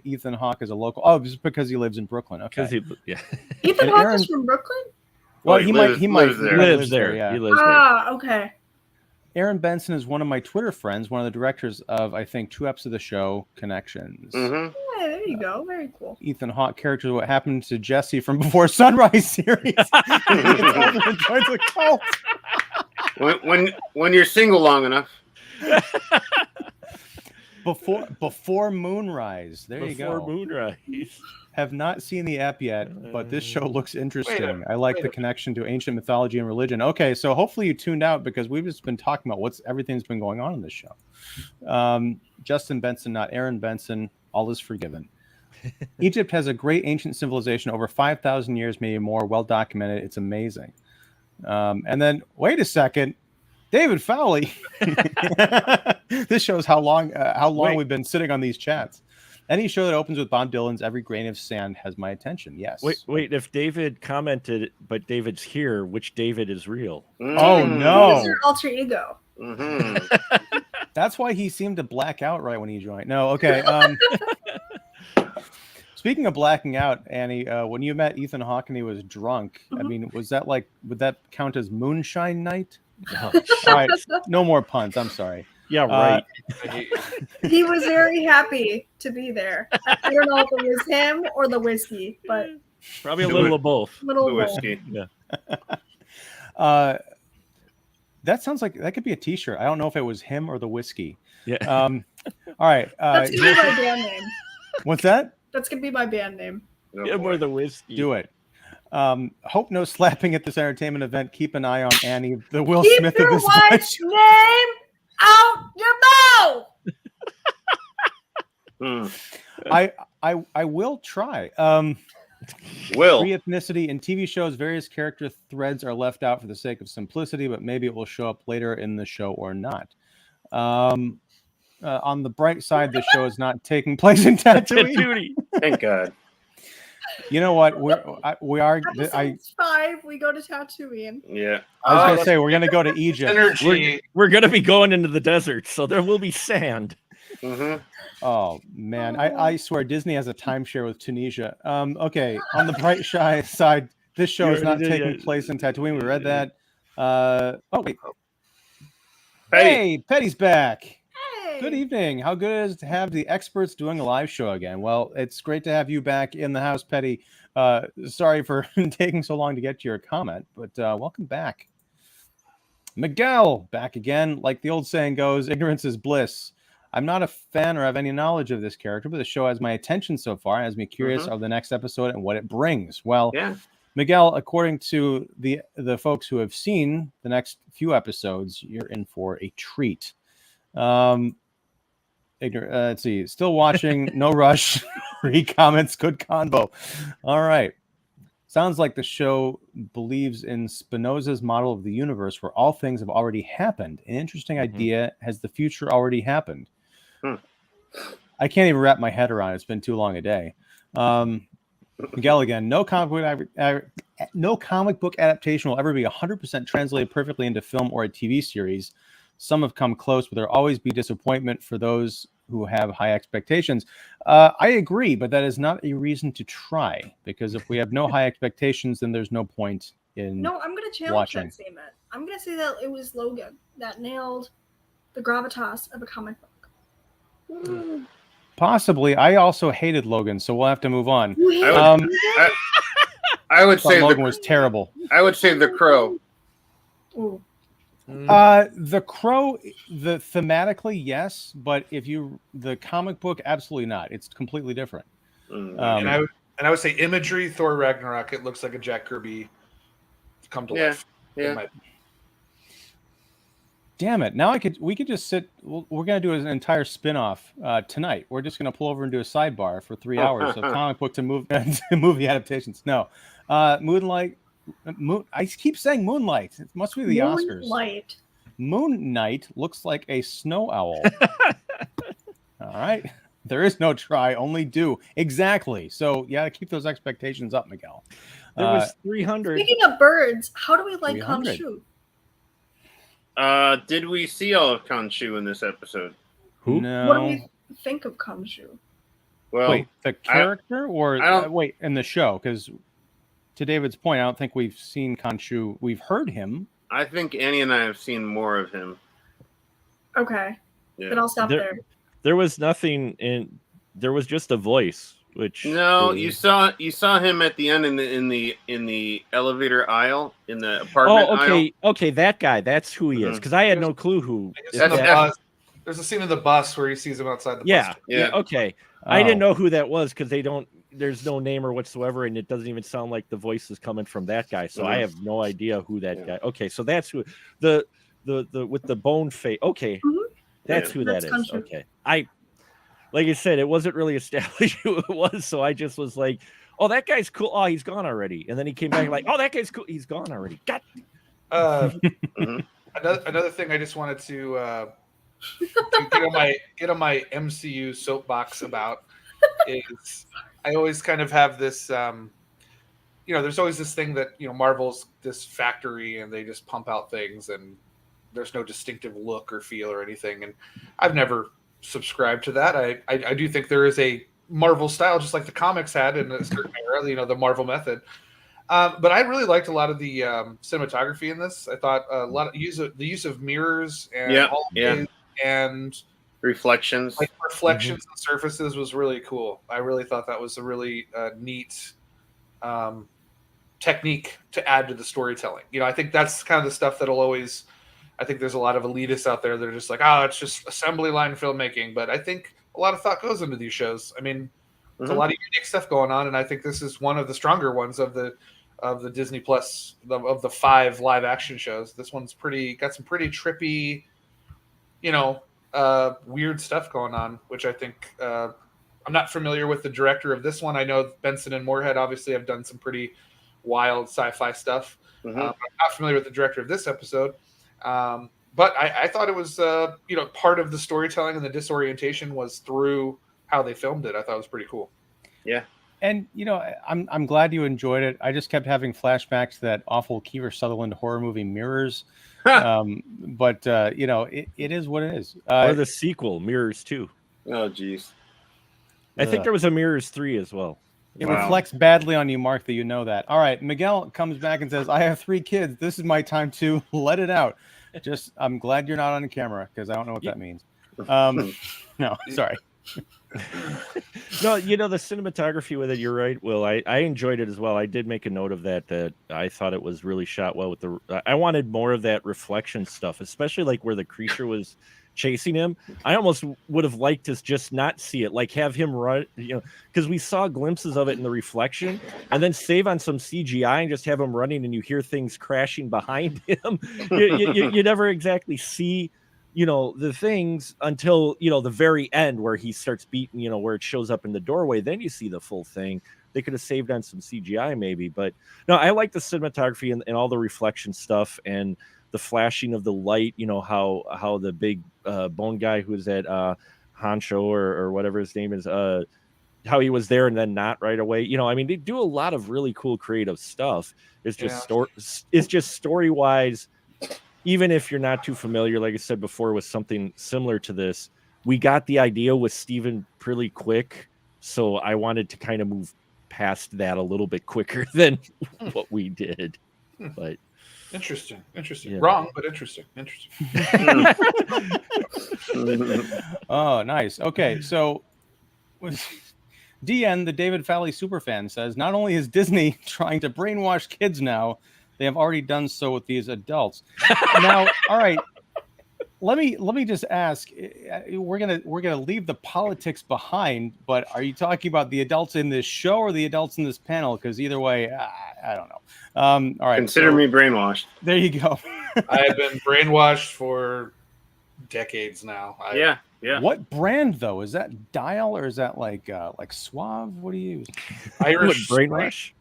Ethan Hawke is a local. Oh, just because he lives in Brooklyn. Okay. Ethan Hawke is from Brooklyn? Well, he lives there. Yeah. He lives there. Okay. Aaron Benson is one of my Twitter friends, one of the directors of, I think, 2 episodes of the show, Connections. Yeah, there you go. Very cool. Ethan Hawke character, what happened to Jesse from Before Sunrise series. Joins a cult. When you're single long enough. Before Moonrise. There you go. Before Moonrise. Have not seen the app yet, but this show looks interesting. I like the connection to ancient mythology and religion. Okay, so hopefully you tuned out because we've just been talking about everything's been going on in this show. Justin Benson, not Aaron Benson. All is forgiven. Egypt has a great ancient civilization, over 5,000 years, maybe more, well documented. It's amazing. And then, wait a second, David Fowley. This shows how long we've been sitting on these chats. Any show that opens with Bob Dylan's "Every Grain of Sand" has my attention. Yes. Wait. If David commented, but David's here, which David is real? Oh no! He's your alter ego. Mm-hmm. That's why he seemed to black out right when he joined. No, okay. Speaking of blacking out, Annie, when you met Ethan Hawke and he was drunk, I mean, would that count as moonshine night? No. All right, no more puns. I'm sorry. Yeah, right. He was very happy to be there. I don't know if it was him or the whiskey, but probably a little of both. Little the whiskey. Yeah. That sounds like that could be a T-shirt. I don't know if it was him or the whiskey. Yeah. All right. That's gonna be my band name. What's that? That's gonna be my band name. Him or the whiskey. Do it. Hope no slapping at this entertainment event. Keep an eye on Annie, the Will Keep Smith your of this wife's name out your mouth. I will try. Will. Free ethnicity in TV shows, various character threads are left out for the sake of simplicity, but maybe it will show up later in the show or not. On the bright side, the show is not taking place in Tatooine. Thank God. You know what? We are. Episode 5, we go to Tatooine. Yeah. I was gonna say we're gonna go to Egypt. We're gonna be going into the desert, so there will be sand. Mm-hmm. Oh man, I swear Disney has a timeshare with Tunisia. Okay, on the bright side, this show is not taking place in Tatooine. We read that. Oh wait. Hey, Petty's back. Hey. Good evening. How good is it to have the experts doing a live show again? Well, it's great to have you back in the house, Petty. Sorry for taking so long to get to your comment, but welcome back. Miguel, back again. Like the old saying goes, ignorance is bliss. I'm not a fan or have any knowledge of this character, but the show has my attention so far. It has me curious of the next episode and what it brings. Well, yeah. Miguel, according to the folks who have seen the next few episodes, you're in for a treat. Let's see. Still watching. No rush. Read comments. Good convo. All right. Sounds like the show believes in Spinoza's model of the universe where all things have already happened. An interesting idea. Has the future already happened? I can't even wrap my head around it. It's been too long a day. Miguel again. No comic book adaptation will ever be 100% translated perfectly into film or a TV series. Some have come close, but there'll always be disappointment for those who have high expectations. I agree, but that is not a reason to try, because if we have no high expectations, then there's no point in No, I'm going to challenge that statement. I'm going to say that it was Logan that nailed the gravitas of a comic book. Possibly. I also hated Logan, so we'll have to move on. I would say Logan was terrible. I would say The Crow. Ooh. The Crow, thematically, yes, but the comic book, absolutely not. It's completely different. And I would say imagery, Thor Ragnarok. It looks like a Jack Kirby come to life. Yeah. Damn it! Now we could just sit. We're gonna do an entire spin-off tonight. We're just gonna pull over and do a sidebar for 3 hours of comic book to movie adaptations. No, Moonlight. I keep saying Moonlight. It must be the Oscars. Moon Knight looks like a snow owl. All right. There is no try, only do. Exactly. So, yeah, keep those expectations up, Miguel. There was 300. Speaking of birds, how do we like Khonshu? Did we see all of Khonshu in this episode? Who? No. What do we think of Khonshu? Well, wait, the character wait, in the show? Because to David's point, I don't think we've seen Khonshu. We've heard him. I think Annie and I have seen more of him. Okay. Yeah. Then I'll stop there. There was nothing in. There was just a voice, which you saw him at the end in the elevator aisle in the apartment. Oh, okay, aisle. Okay, that guy. That's who he is. Because I had no clue who. There's a scene in the bus where he sees him outside the bus. Yeah. Okay. I didn't know who that was because they don't. There's no name or whatsoever, and it doesn't even sound like the voice is coming from that guy. So I have no idea who that guy. Okay, so that's who the with the bone face. Okay, that's who that is. Okay, like I said, it wasn't really established who it was, so I just was like, "Oh, that guy's cool. Oh, he's gone already." And then he came back like, "Oh, that guy's cool. He's gone already." God. Another thing I just wanted to get on my MCU soapbox about is I always kind of have this, there's always this thing that, Marvel's this factory and they just pump out things and there's no distinctive look or feel or anything. And I've never subscribed to that. I do think there is a Marvel style, just like the comics had in a certain era, the Marvel method. But I really liked a lot of the cinematography in this. I thought a lot of the use of mirrors and reflections, and surfaces was really cool. I really thought that was a really neat technique to add to the storytelling. I think that's kind of the stuff that'll always. I think there's a lot of elitists out there that are just like, it's just assembly line filmmaking. But I think a lot of thought goes into these shows. I mean, there's a lot of unique stuff going on, and I think this is one of the stronger ones of the Disney Plus of the 5 live action shows. This one's got some pretty trippy, weird stuff going on, which I think I'm not familiar with the director of this one. I know Benson and Moorhead obviously have done some pretty wild sci-fi stuff. I'm not familiar with the director of this episode. But I thought it was, part of the storytelling and the disorientation was through how they filmed it. I thought it was pretty cool. Yeah. And, I'm glad you enjoyed it. I just kept having flashbacks to that awful Kiefer Sutherland horror movie Mirrors. But it is what it is. Or the sequel, Mirrors 2. Oh, geez. I think there was a Mirrors 3 as well. It reflects badly on you, Mark, that you know that. All right, Miguel comes back and says, I have 3 kids. This is my time to let it out. I'm glad you're not on camera because I don't know what that means. No, sorry. No, the cinematography with it, you're right, Will. I enjoyed it as well. I did make a note of that I thought it was really shot well with I wanted more of that reflection stuff, especially like where the creature was chasing him. I almost would have liked to just not see it, like have him run, because we saw glimpses of it in the reflection, and then save on some CGI and just have him running and you hear things crashing behind him. You never exactly see the things until the very end where he starts beating, where it shows up in the doorway. Then you see the full thing. They could have saved on some CGI maybe, but no, I like the cinematography and all the reflection stuff and the flashing of the light. How the big bone guy who's at Honcho or whatever his name is, how he was there and then not right away. They do a lot of really cool creative stuff. It's just story wise. Even if you're not too familiar, like I said before, with something similar to this, we got the idea with Steven pretty quick. So I wanted to kind of move past that a little bit quicker than what we did. But interesting. Yeah. Wrong, but interesting. Oh, nice. Okay, so DN, the David Fally superfan, says not only is Disney trying to brainwash kids now, they have already done so with these adults. Now, all right, let me just ask. We're gonna leave the politics behind, but are you talking about the adults in this show or the adults in this panel? Because either way, I don't know. All right, consider me brainwashed. There you go. I have been brainwashed for decades now. Yeah. What brand though? Is that Dial or is that like Suave? What do you use? Irish brainwash.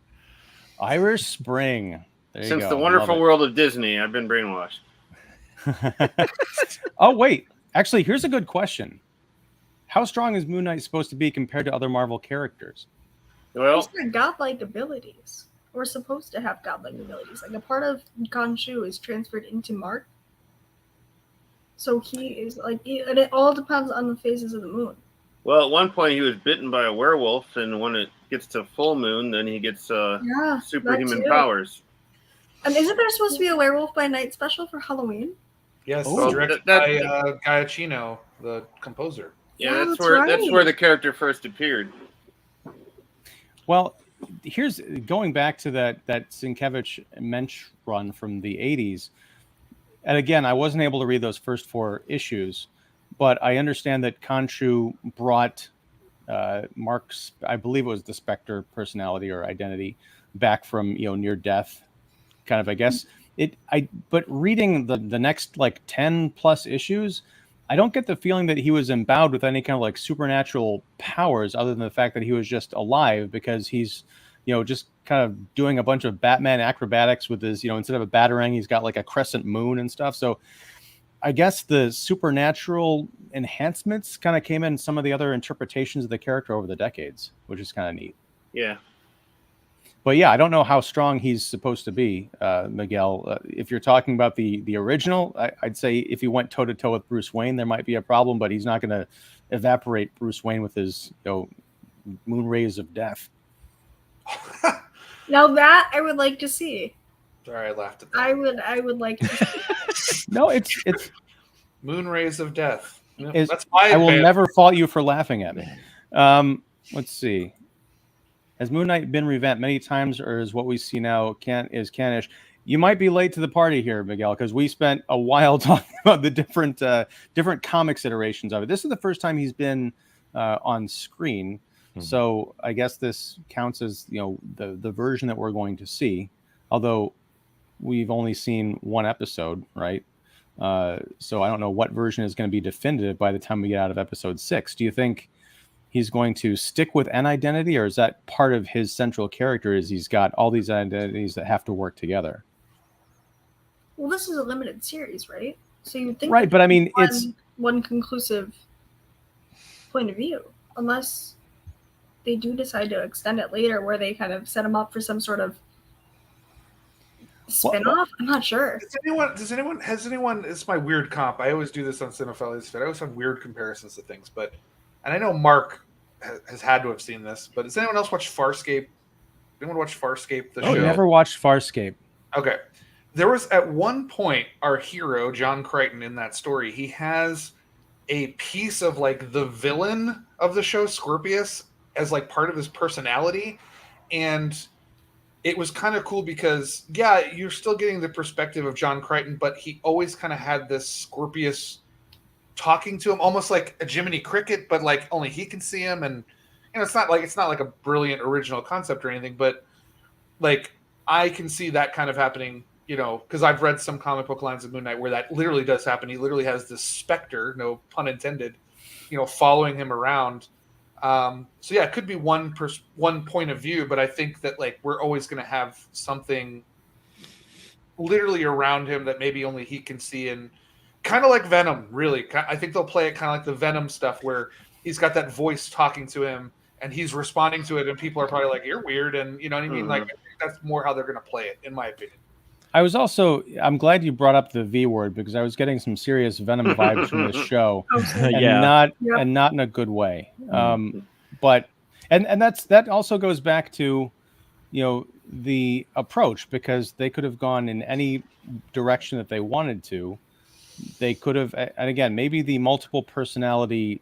Irish Spring. There Since the wonderful world of Disney, I've been brainwashed. Oh, wait. Actually, here's a good question. How strong is Moon Knight supposed to be compared to other Marvel characters? Well, he's got godlike abilities. We're supposed to have godlike abilities. Like a part of Khonshu is transferred into Mark. So he is like, and it all depends on the phases of the moon. Well, at one point he was bitten by a werewolf, and when it gets to full moon, then he gets superhuman powers. And isn't there supposed to be a werewolf by night special for Halloween? Yes, Oh, directed by Giacchino, the composer. Yeah, that's where the character first appeared. Well, here's going back to that Sienkiewicz Mensch run from the 80s. And again, I wasn't able to read those first 4 issues, but I understand that Khonshu brought Mark's, I believe it was the Spectre personality or identity, back from near death, kind of. I guess but reading the next like 10 plus issues, I don't get the feeling that he was endowed with any kind of like supernatural powers, other than the fact that he was just alive, because he's just kind of doing a bunch of Batman acrobatics with his, instead of a batarang, he's got like a crescent moon and stuff. So I guess the supernatural enhancements kind of came in some of the other interpretations of the character over the decades, which is kind of neat. Yeah. But yeah, I don't know how strong he's supposed to be, Miguel. If you're talking about the original, I'd say if he went toe to toe with Bruce Wayne, there might be a problem, but he's not going to evaporate Bruce Wayne with his moon rays of death. Now that I would like to see. Sorry, I laughed at that. I would like to see. No, it's moon rays of death. That's I will never fault you for laughing at me. Let's see. Has Moon Knight been revamped many times, or is what we see now is canish? You might be late to the party here, Miguel, because we spent a while talking about the different comics iterations of it. This is the first time he's been on screen. So I guess this counts as the version that we're going to see, although we've only seen one episode, right? So I don't know what version is going to be definitive by the time we get out of episode 6. Do you think he's going to stick with an identity, or is that part of his central character? Is he's got all these identities that have to work together? Well, this is a limited series, right? So you would think, right? But I mean, it's one conclusive point of view, unless they do decide to extend it later, where they kind of set him up for some sort of spin-off. I'm not sure. Has anyone? It's my weird comp. I always do this on Cinephiles Fit. I always have weird comparisons to things, and I know Mark has had to have seen this, but does anyone else watch Farscape? Anyone watch Farscape? The show? Never watched Farscape. Okay. There was at one point our hero, John Crichton, in that story, he has a piece of like the villain of the show, Scorpius, as like part of his personality. And it was kind of cool because, yeah, you're still getting the perspective of John Crichton, but he always kind of had this Scorpius talking to him, almost like a Jiminy Cricket, but like only he can see him. And it's not like a brilliant original concept or anything, but like I can see that kind of happening, because I've read some comic book lines of Moon Knight where that literally does happen. He literally has this specter, no pun intended, following him around. So yeah, it could be one point of view, but I think that like we're always going to have something literally around him that maybe only he can see, and kind of like Venom, really. I think they'll play it kind of like the Venom stuff where he's got that voice talking to him and he's responding to it, and people are probably like, "You're weird," and you know what I mean? Like I think that's more how they're going to play it, in my opinion. I'm glad you brought up the V word, because I was getting some serious Venom vibes from this show, and not in a good way. But that also goes back to, the approach, because they could have gone in any direction that they wanted to. They could have, and again, maybe the multiple personality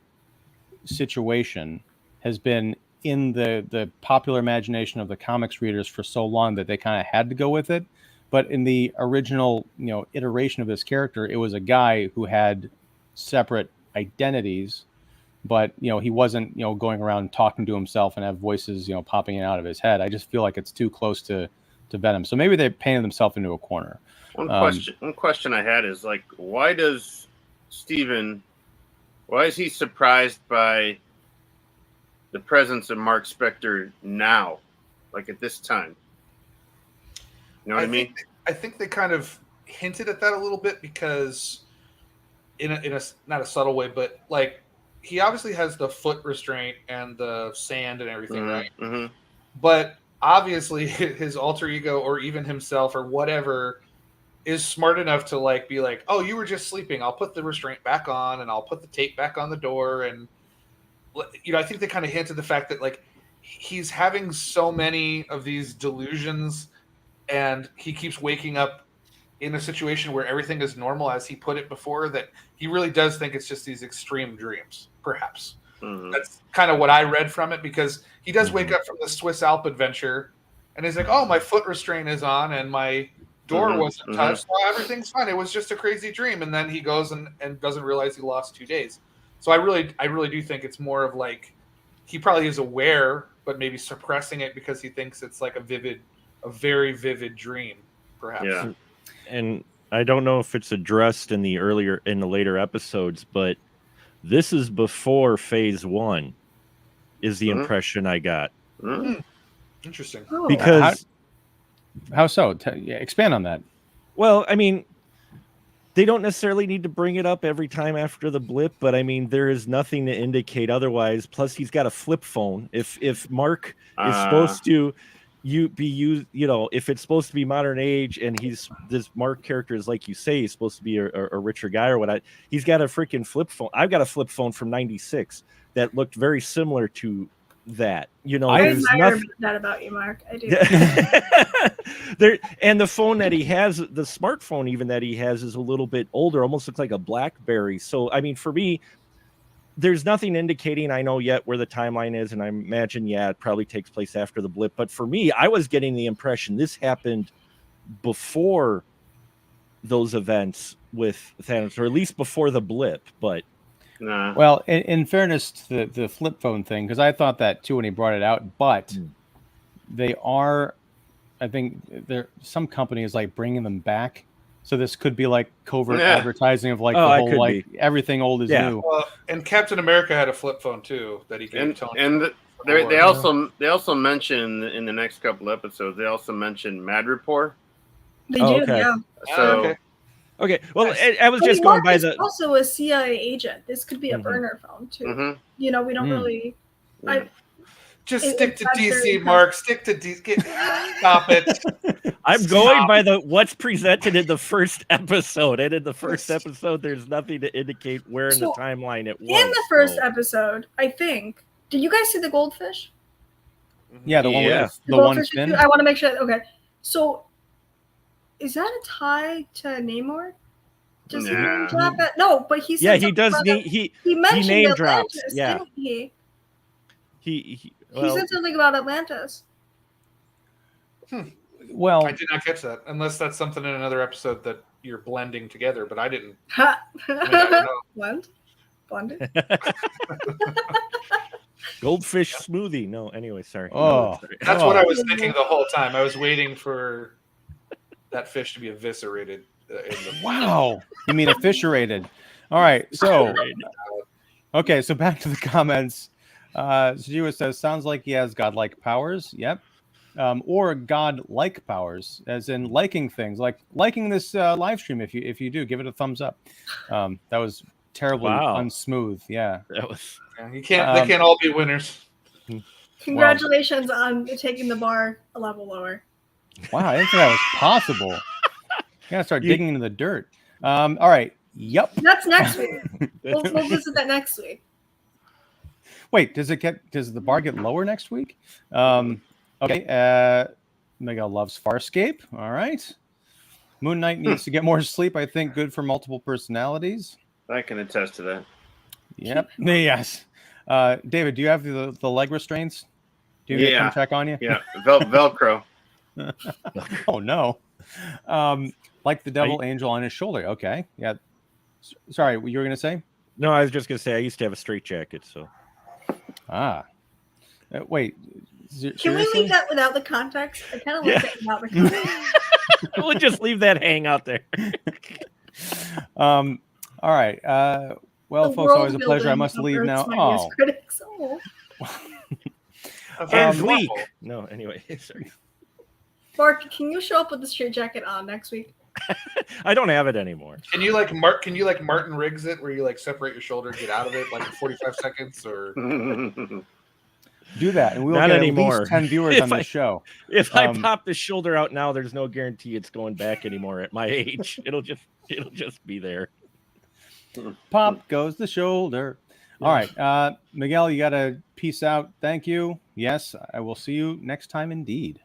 situation has been in the popular imagination of the comics readers for so long that they kind of had to go with it. But in the original, iteration of this character, it was a guy who had separate identities, but he wasn't going around talking to himself and have voices popping in and out of his head. I just feel like it's too close to Venom. So maybe they painted themselves into a corner. One question I had is like, why is he surprised by the presence of Mark Spector now, like at this time? You know what I mean? I think they kind of hinted at that a little bit because in a not a subtle way, but like he obviously has the foot restraint and the sand and everything, right? Mm-hmm. But obviously his alter ego or even himself or whatever is smart enough to like be like, oh, you were just sleeping. I'll put the restraint back on and I'll put the tape back on the door. And, I think they kind of hinted the fact that like he's having so many of these delusions and he keeps waking up in a situation where everything is normal, as he put it before, that he really does think it's just these extreme dreams, perhaps. Mm-hmm. That's kind of what I read from it, because he does wake up from the Swiss Alp adventure and he's like, oh, my foot restraint is on and my door wasn't touched. So everything's fine. It was just a crazy dream. And then he goes and doesn't realize he lost 2 days. So I really do think it's more of like, he probably is aware, but maybe suppressing it because he thinks it's like a very vivid dream, perhaps. Yeah. And I don't know if it's addressed in the later episodes, but this is before phase 1 is the impression I got. Interesting. Because how so? Expand on that. Well, I mean, they don't necessarily need to bring it up every time after the blip, but I mean, there is nothing to indicate otherwise. Plus, he's got a flip phone. If Mark is supposed to if it's supposed to be modern age, and this Mark character is, like you say, he's supposed to be a richer guy or what, he's got a freaking flip phone. I've got a flip phone from '96 that looked very similar to that. I admire that about you, Mark. I do. And the phone that he has, the smartphone even that he has, is a little bit older, almost looks like a BlackBerry. So I mean, for me, there's nothing indicating I know yet where the timeline is, and I imagine it probably takes place after the blip. But for me, I was getting the impression this happened before those events with Thanos, or at least before the blip. But well, in fairness to the flip phone thing, because I thought that too when he brought it out, but they are, I think some companies like bringing them back. So this could be like covert advertising of like the whole like everything old is new. And Captain America had a flip phone too that he gave Tony. And they also mention in the next couple episodes, they also mention Madripoor. They do, yeah. So okay. Well, I was just going by the. Also a CIA agent. This could be a burner phone too. Mm-hmm. We don't really. Just stick to DC, Mark. Stick to DC. Stop it. I'm going by what's presented in the first episode, and in the first episode, there's nothing to indicate where in the timeline it was. In the first episode, I think. Did you guys see the goldfish? Yeah, the one with the one spin. I want to make sure. Okay, so is that a tie to Namor? Does he name drop it? No, but he said he does. He mentioned name drops. Atlantis, Yeah. didn't he? He said something about Atlantis. Well, I did not catch that, unless that's something in another episode that you're blending together, but I didn't. Blended? Goldfish smoothie. No, anyway, sorry. That's what I was thinking the whole time. I was waiting for that fish to be eviscerated. Wow. You mean eviscerated. All right. So, okay. So back to the comments. Sajua says, sounds like he has godlike powers. Yep. Or god-like powers, as in liking things, like liking this live stream. If you do, give it a thumbs up. That was terribly unsmooth. Yeah. That was. They can't all be winners. Congratulations on taking the bar a level lower. Wow, I didn't think that was possible. You gotta start digging into the dirt. All right. Yep. That's next week. We'll visit that next week. Wait, does the bar get lower next week? Okay. Mega loves Farscape. All right. Moon Knight needs to get more sleep. I think good for multiple personalities. I can attest to that. Yep. Yes. David, do you have the leg restraints? Do you need to come check on you? Yeah. Velcro. Oh no. Like the devil angel on his shoulder. Okay. Yeah. Sorry, what you were going to say? No, I was just going to say I used to have a straitjacket, so. Wait. Can we leave that without the context? I kind of like that without the context. We'll just leave that hang out there. All right. Well, folks, always a pleasure. I must leave now. Oh. Critics. And weak. No, anyway, sorry. Mark, can you show up with the straitjacket on next week? I don't have it anymore. Can you like Martin Riggs it, where you like separate your shoulder, get out of it like in 45 seconds, or do that, and we will get at least 10 viewers on the show. If I pop the shoulder out now, there's no guarantee it's going back anymore. At my age, it'll just be there. Pop goes the shoulder. All right, Miguel, you got to peace out. Thank you. Yes, I will see you next time. Indeed.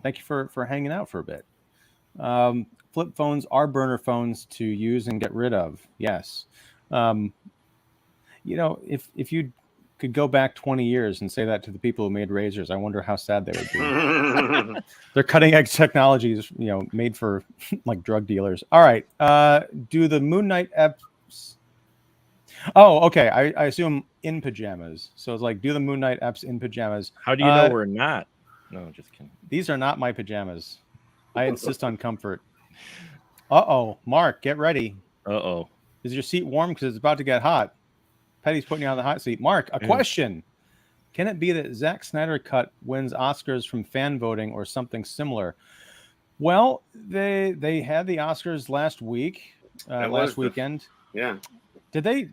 Thank you for hanging out for a bit. Flip phones are burner phones to use and get rid of. Yes. If you could go back 20 years and say that to the people who made razors, I wonder how sad they would be. They're cutting edge technologies, made for like drug dealers. All right. Do the Moon Knight eps? Oh, okay. I assume in pajamas. So it's like, do the Moon Knight eps in pajamas. How do you know we're not? No, just kidding. These are not my pajamas. I insist on comfort. Uh-oh. Mark, get ready. Uh-oh. Is your seat warm? Because it's about to get hot. Petty's putting you on the hot seat. Mark, a question. Can it be that Zack Snyder Cut wins Oscars from fan voting or something similar? Well, they had the Oscars last week, last weekend. Yeah. Did they?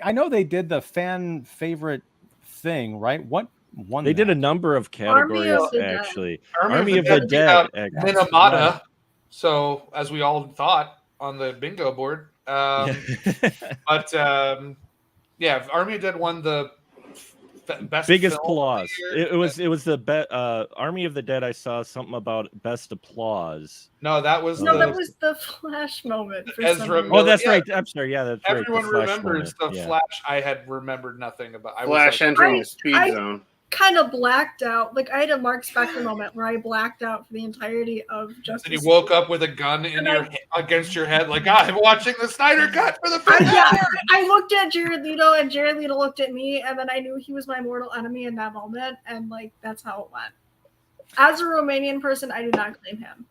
I know they did the fan favorite thing, right? What won? They did a number of categories, actually. Army of the Dead. Minamata. So, as we all thought on the bingo board. But yeah, Army of the Dead won the best biggest applause. It was the Army of the Dead. I saw something about best applause. No, that was the Flash moment. That's right. I'm sorry. Yeah, that's right. Everyone remembers the Flash. I had remembered nothing about. Flash entering the speed zone. Kind of blacked out. Like I had a Mark Spector moment where I blacked out for the entirety of Justice. And you woke up with a gun against your head, like I'm watching the Snyder Cut for the first time. I looked at Jared Leto, and Jared Leto looked at me, and then I knew he was my mortal enemy in that moment, and like that's how it went. As a Romanian person, I do not claim him.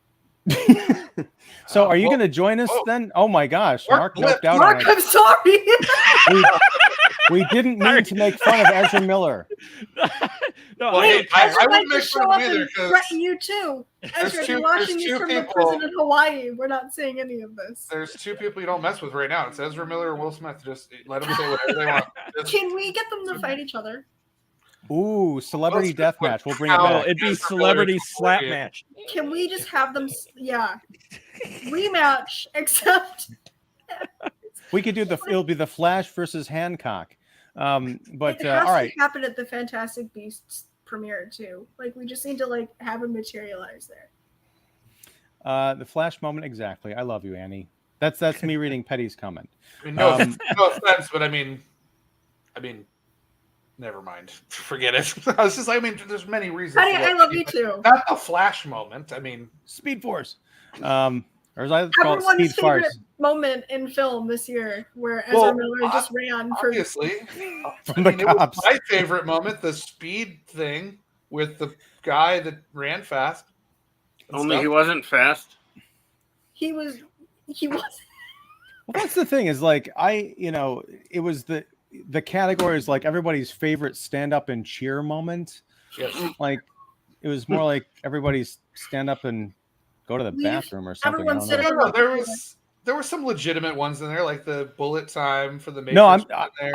So are you going to join us then? Oh my gosh, Mark noped out. Mark, I'm sorry. We didn't mean to make fun of Ezra Miller. No, I wouldn't make fun of him either. Threaten you too. Ezra, you're watching this from the prison in Hawaii. We're not saying any of this. There's two people you don't mess with right now. It's Ezra Miller or Will Smith. Just let them say whatever they want. Can we get them to fight each other? Ooh, celebrity death match. We'll bring it back. It'd be celebrity slap match. Can we just have them? Yeah, rematch. Except we could do it'll be the Flash versus Hancock. But it has all right. to happen at the Fantastic Beasts premiere too. Like we just need to like have him materialize there. The Flash moment, exactly. I love you, Annie. That's me reading Petty's comment. I mean, no offense, but I mean, never mind. Forget it. I was just, there's many reasons. I love you too. Not the Flash moment. I mean, Speed Force. Or as I call it, Speed favorite Farce. Moment in film this year where Ezra Miller just ran for obviously from the cops. It was my favorite moment, the speed thing with the guy that ran fast. Only he wasn't fast. He was. Well, that's the thing is like it was the category is like everybody's favorite stand up and cheer moment. Yes. Like it was more like everybody's stand up and go to the bathroom or something. There were some legitimate ones in there, like the bullet time for the Matrix. No,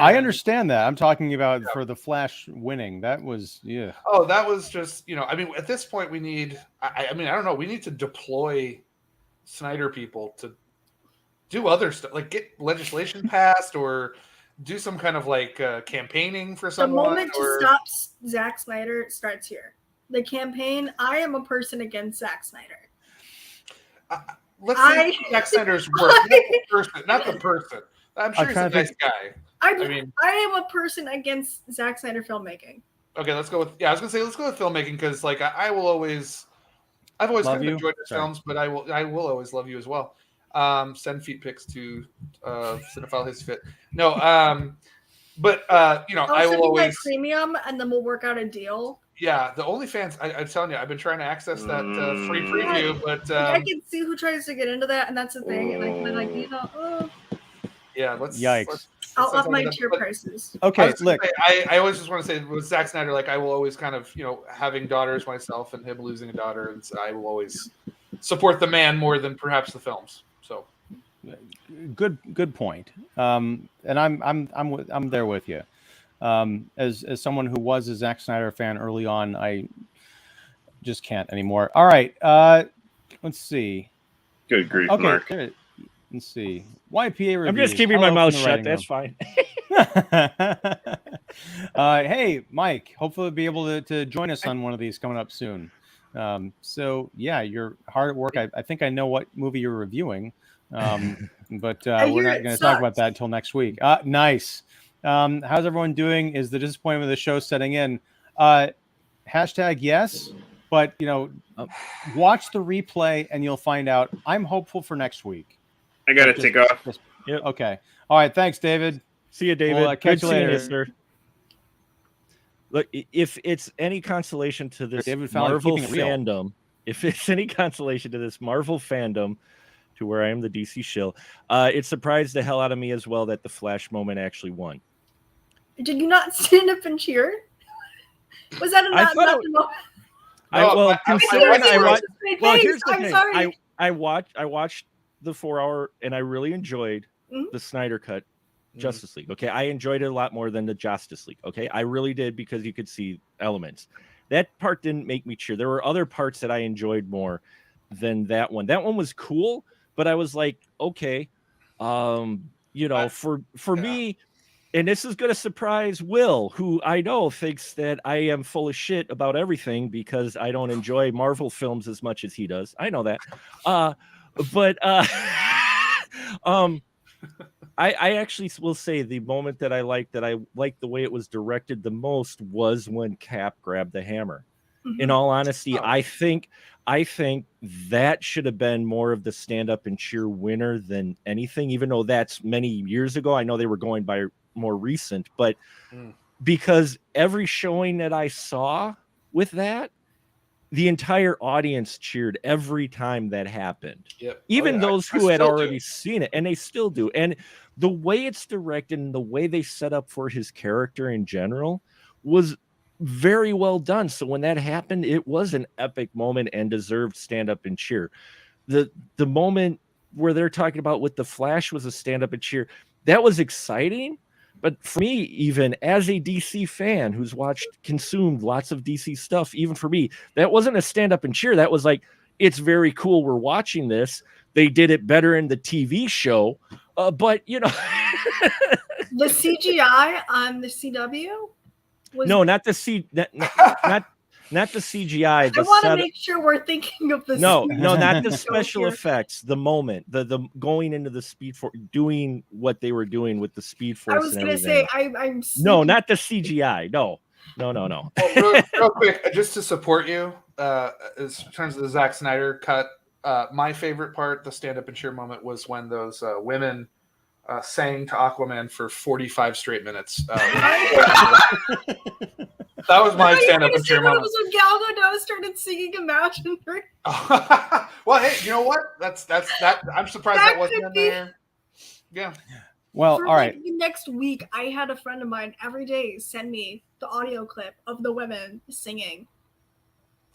I understand that. I'm talking about for the Flash winning. That was Oh, that was just at this point we need. I don't know. We need to deploy Snyder people to do other stuff, like get legislation passed or do some kind of like campaigning for someone. The moment to stop Zack Snyder starts here. The campaign. I am a person against Zack Snyder. Let's see Zack Snyder's work, not the person. I'm sure he's a nice guy. I am a person against Zack Snyder filmmaking. Okay, let's go with. Yeah, I was gonna say let's go with filmmaking because like I will always. I've always Love kind of you. enjoyed his Sorry. films, but I will always love you as well. Send feet pics to Cinephile His Fit. No, but you know, I will always premium, and then we'll work out a deal. Yeah, the OnlyFans. I'm telling you, I've been trying to access that free preview, but I can see who tries to get into that, and that's the thing. And I'm like, you know, yeah, let's. Yikes. I'll up my tier prices. Okay, look. I always just want to say with Zack Snyder, like I will always kind of, you know, having daughters myself and him losing a daughter, and so I will always support the man more than perhaps the films. So, good point. And I'm there with you. As someone who was a Zack Snyder fan early on, I just can't anymore. All right, let's see. Good grief, Okay, Mark. let's see. YPA reviews. I'm just keeping my mouth shut. That's fine. Hey, Mike. Hopefully, you'll be able to join us on one of these coming up soon. So yeah, you're hard at work. I think I know what movie you're reviewing, but we're not going to talk about that until next week. Nice. How's everyone doing? Is the disappointment of the show setting in? Hashtag yes, but you know, watch the replay and you'll find out. I'm hopeful for next week. I got to take off. Yep. Okay. All right. Thanks, David. See you, David. We'll, catch you later, sir. Look, if it's any consolation to this David Marvel fandom, if it's any consolation to this Marvel fandom, to where I am the DC shill, it surprised the hell out of me as well that the Flash moment actually won. Did you not stand up and cheer? Was that not here's the thing. I watched the 4 hour and I really enjoyed the Snyder Cut Justice League. Okay, I enjoyed it a lot more than the Justice League. Okay, I really did, because you could see elements. That part didn't make me cheer. There were other parts that I enjoyed more than that one. That one was cool, but I was like, okay, you know, for me, and this is going to surprise Will, who I know thinks that I am full of shit about everything because I don't enjoy Marvel films as much as he does. I know that. I actually will say the moment that I liked the way it was directed the most was when Cap grabbed the hammer. In all honesty, I think that should have been more of the stand up and cheer winner than anything, even though that's many years ago. I know they were going by more recent, but because every showing that I saw with that, the entire audience cheered every time that happened. Yep. Even those who had already seen it, and they still do. And the way it's directed and the way they set up for his character in general was very well done. So when that happened, it was an epic moment and deserved stand up and cheer. The moment where they're talking about with the Flash was a stand up and cheer. That was exciting. But for me, even as a DC fan who's consumed lots of DC stuff, even for me, that wasn't a stand up and cheer. That was like, it's very cool. We're watching this. They did it better in the TV show. But, you know, the CGI on the CW was not the not the CGI. I want to make sure we're thinking of the no, not the special effects. The moment, the going into the Speed Force, doing what they were doing with the Speed Force. I was going to say, I'm no, not the CGI. No. Well, real quick, just to support you, in terms of the Zack Snyder cut, my favorite part, the stand up and cheer moment, was when those women sang to Aquaman for 45 straight minutes. That was my stand-up and cheer moment. It was when Gal Gadot started singing Imagine Dragons. Well, hey, you know what? That's that. I'm surprised that wasn't in there. Yeah. Well, all right. The next week, I had a friend of mine every day send me the audio clip of the women singing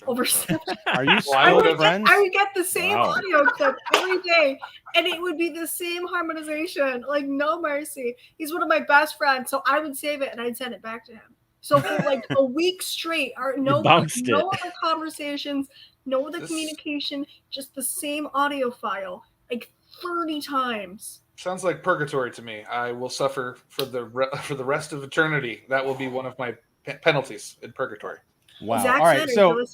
over. Are you still friends? I would get the same audio clip every day, and it would be the same harmonization, like no mercy. He's one of my best friends, so I would save it and I'd send it back to him. So for like a week straight, no other conversations, no other communication, just the same audio file, like 30 times. Sounds like purgatory to me. I will suffer for the rest of eternity. That will be one of my penalties in purgatory. Wow. All right, so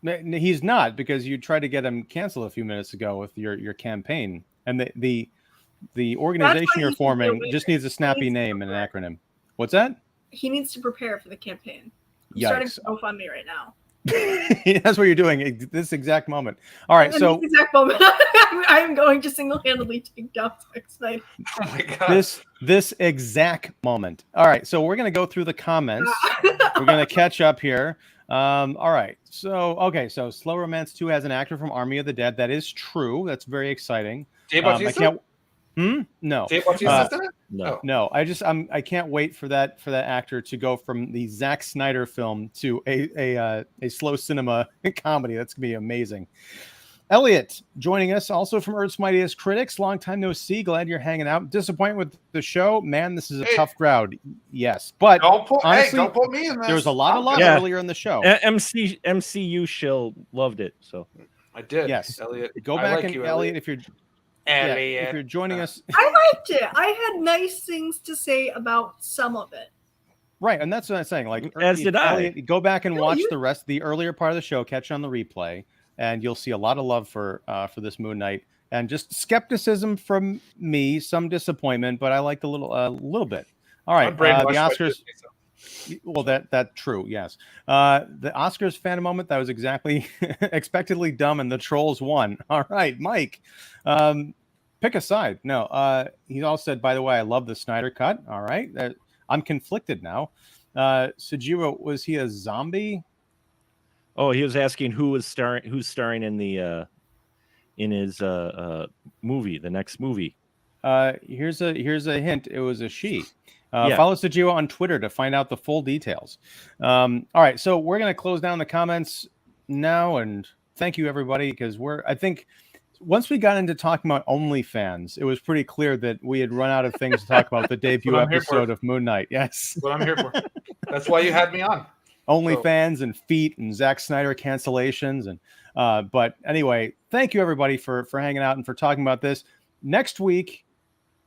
he's not, because you tried to get him canceled a few minutes ago with your campaign, and the organization you're forming just needs a snappy name and an acronym. What's that? He needs to prepare for the campaign. I'm starting GoFundMe right now. That's what you're doing at this exact moment. All right, so this exact moment, I am going to single-handedly take down Zack Snyder. Oh my God. This exact moment. All right, so we're gonna go through the comments. We're gonna catch up here. All right, so Slow Romance 2 has an actor from Army of the Dead. That is true. That's very exciting. Dave Bautista? No. Dave Bautista's in it? No. I can't wait for that actor to go from the Zack Snyder film to a slow cinema comedy. That's gonna be amazing. Elliot joining us also from Earth's Mightiest Critics. Long time no see. Glad you're hanging out. Disappointed with the show, man. This is a tough crowd. Yes, but honestly, don't put me in this. There was a lot of love earlier in the show. MCU shill loved it. So I did. Yes, Elliot. Go back and Elliot, if you're joining us. I liked it. I had nice things to say about some of it. Right, and that's what I'm saying. Like, as did Elliot, I. Go back and watch the earlier part of the show. Catch on the replay. And you'll see a lot of love for this Moon Knight, and just skepticism from me, some disappointment, but I liked a little bit. All right, the Oscars. Well, that true, yes. The Oscars fan moment, that was exactly expectedly dumb, and the trolls won. All right, Mike, pick a side. No, he all said, by the way, I love the Snyder cut. All right, I'm conflicted now. Sujiro, was he a zombie? Oh, he was asking who's starring in the in his movie, the next movie. Here's a hint. It was a she. Follow Sujiro on Twitter to find out the full details. All right, so we're gonna close down the comments now, and thank you everybody, because I think once we got into talking about OnlyFans, it was pretty clear that we had run out of things to talk about the debut episode of Moon Knight. Yes, that's what I'm here for. That's why you had me on. OnlyFans and feet and Zack Snyder cancellations, and but anyway, thank you everybody for hanging out and for talking about this. Next week,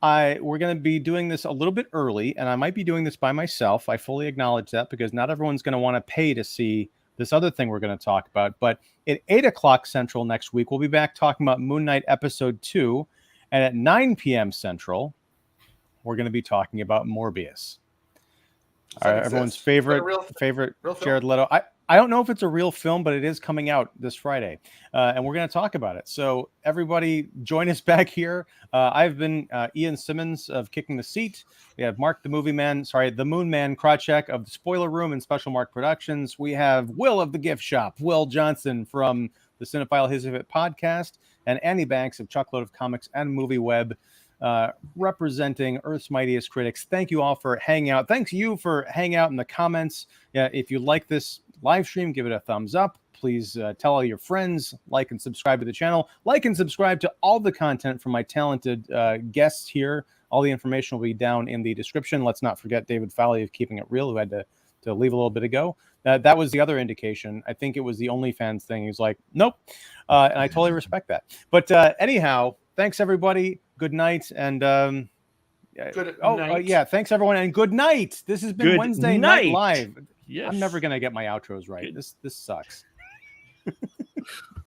we're going to be doing this a little bit early, and I might be doing this by myself. I fully acknowledge that, because not everyone's going to want to pay to see this other thing we're going to talk about. But at 8:00 Central next week, we'll be back talking about Moon Knight Episode 2, and at 9 p.m. Central, we're going to be talking about Morbius. Everyone's favorite Jared Leto. I don't know if it's a real film, but it is coming out this Friday, and we're going to talk about it. So everybody, join us back here. I've been Ian Simmons of Kicking the Seat. We have Mark the Moon Man Krawcheck of the Spoiler Room and Special Mark Productions. We have Will of the Gift Shop, Will Johnson from the Cinephile His of It podcast, and Annie Banks of Chuckload of Comics and Movie Web. Representing Earth's Mightiest Critics. Thank you all for hanging out. Thanks you for hanging out in the comments. If you like this live stream, give it a thumbs up. Please tell all your friends, like and subscribe to the channel. Like and subscribe to all the content from my talented guests here. All the information will be down in the description. Let's not forget David Fowley of Keeping It Real, who had to leave a little bit ago. That was the other indication. I think it was the OnlyFans thing. He was like, nope. And I totally respect that. But anyhow, thanks everybody. Good night, and thanks everyone, and good night. This has been Wednesday Night Live. Yes. I'm never gonna get my outros right. This sucks.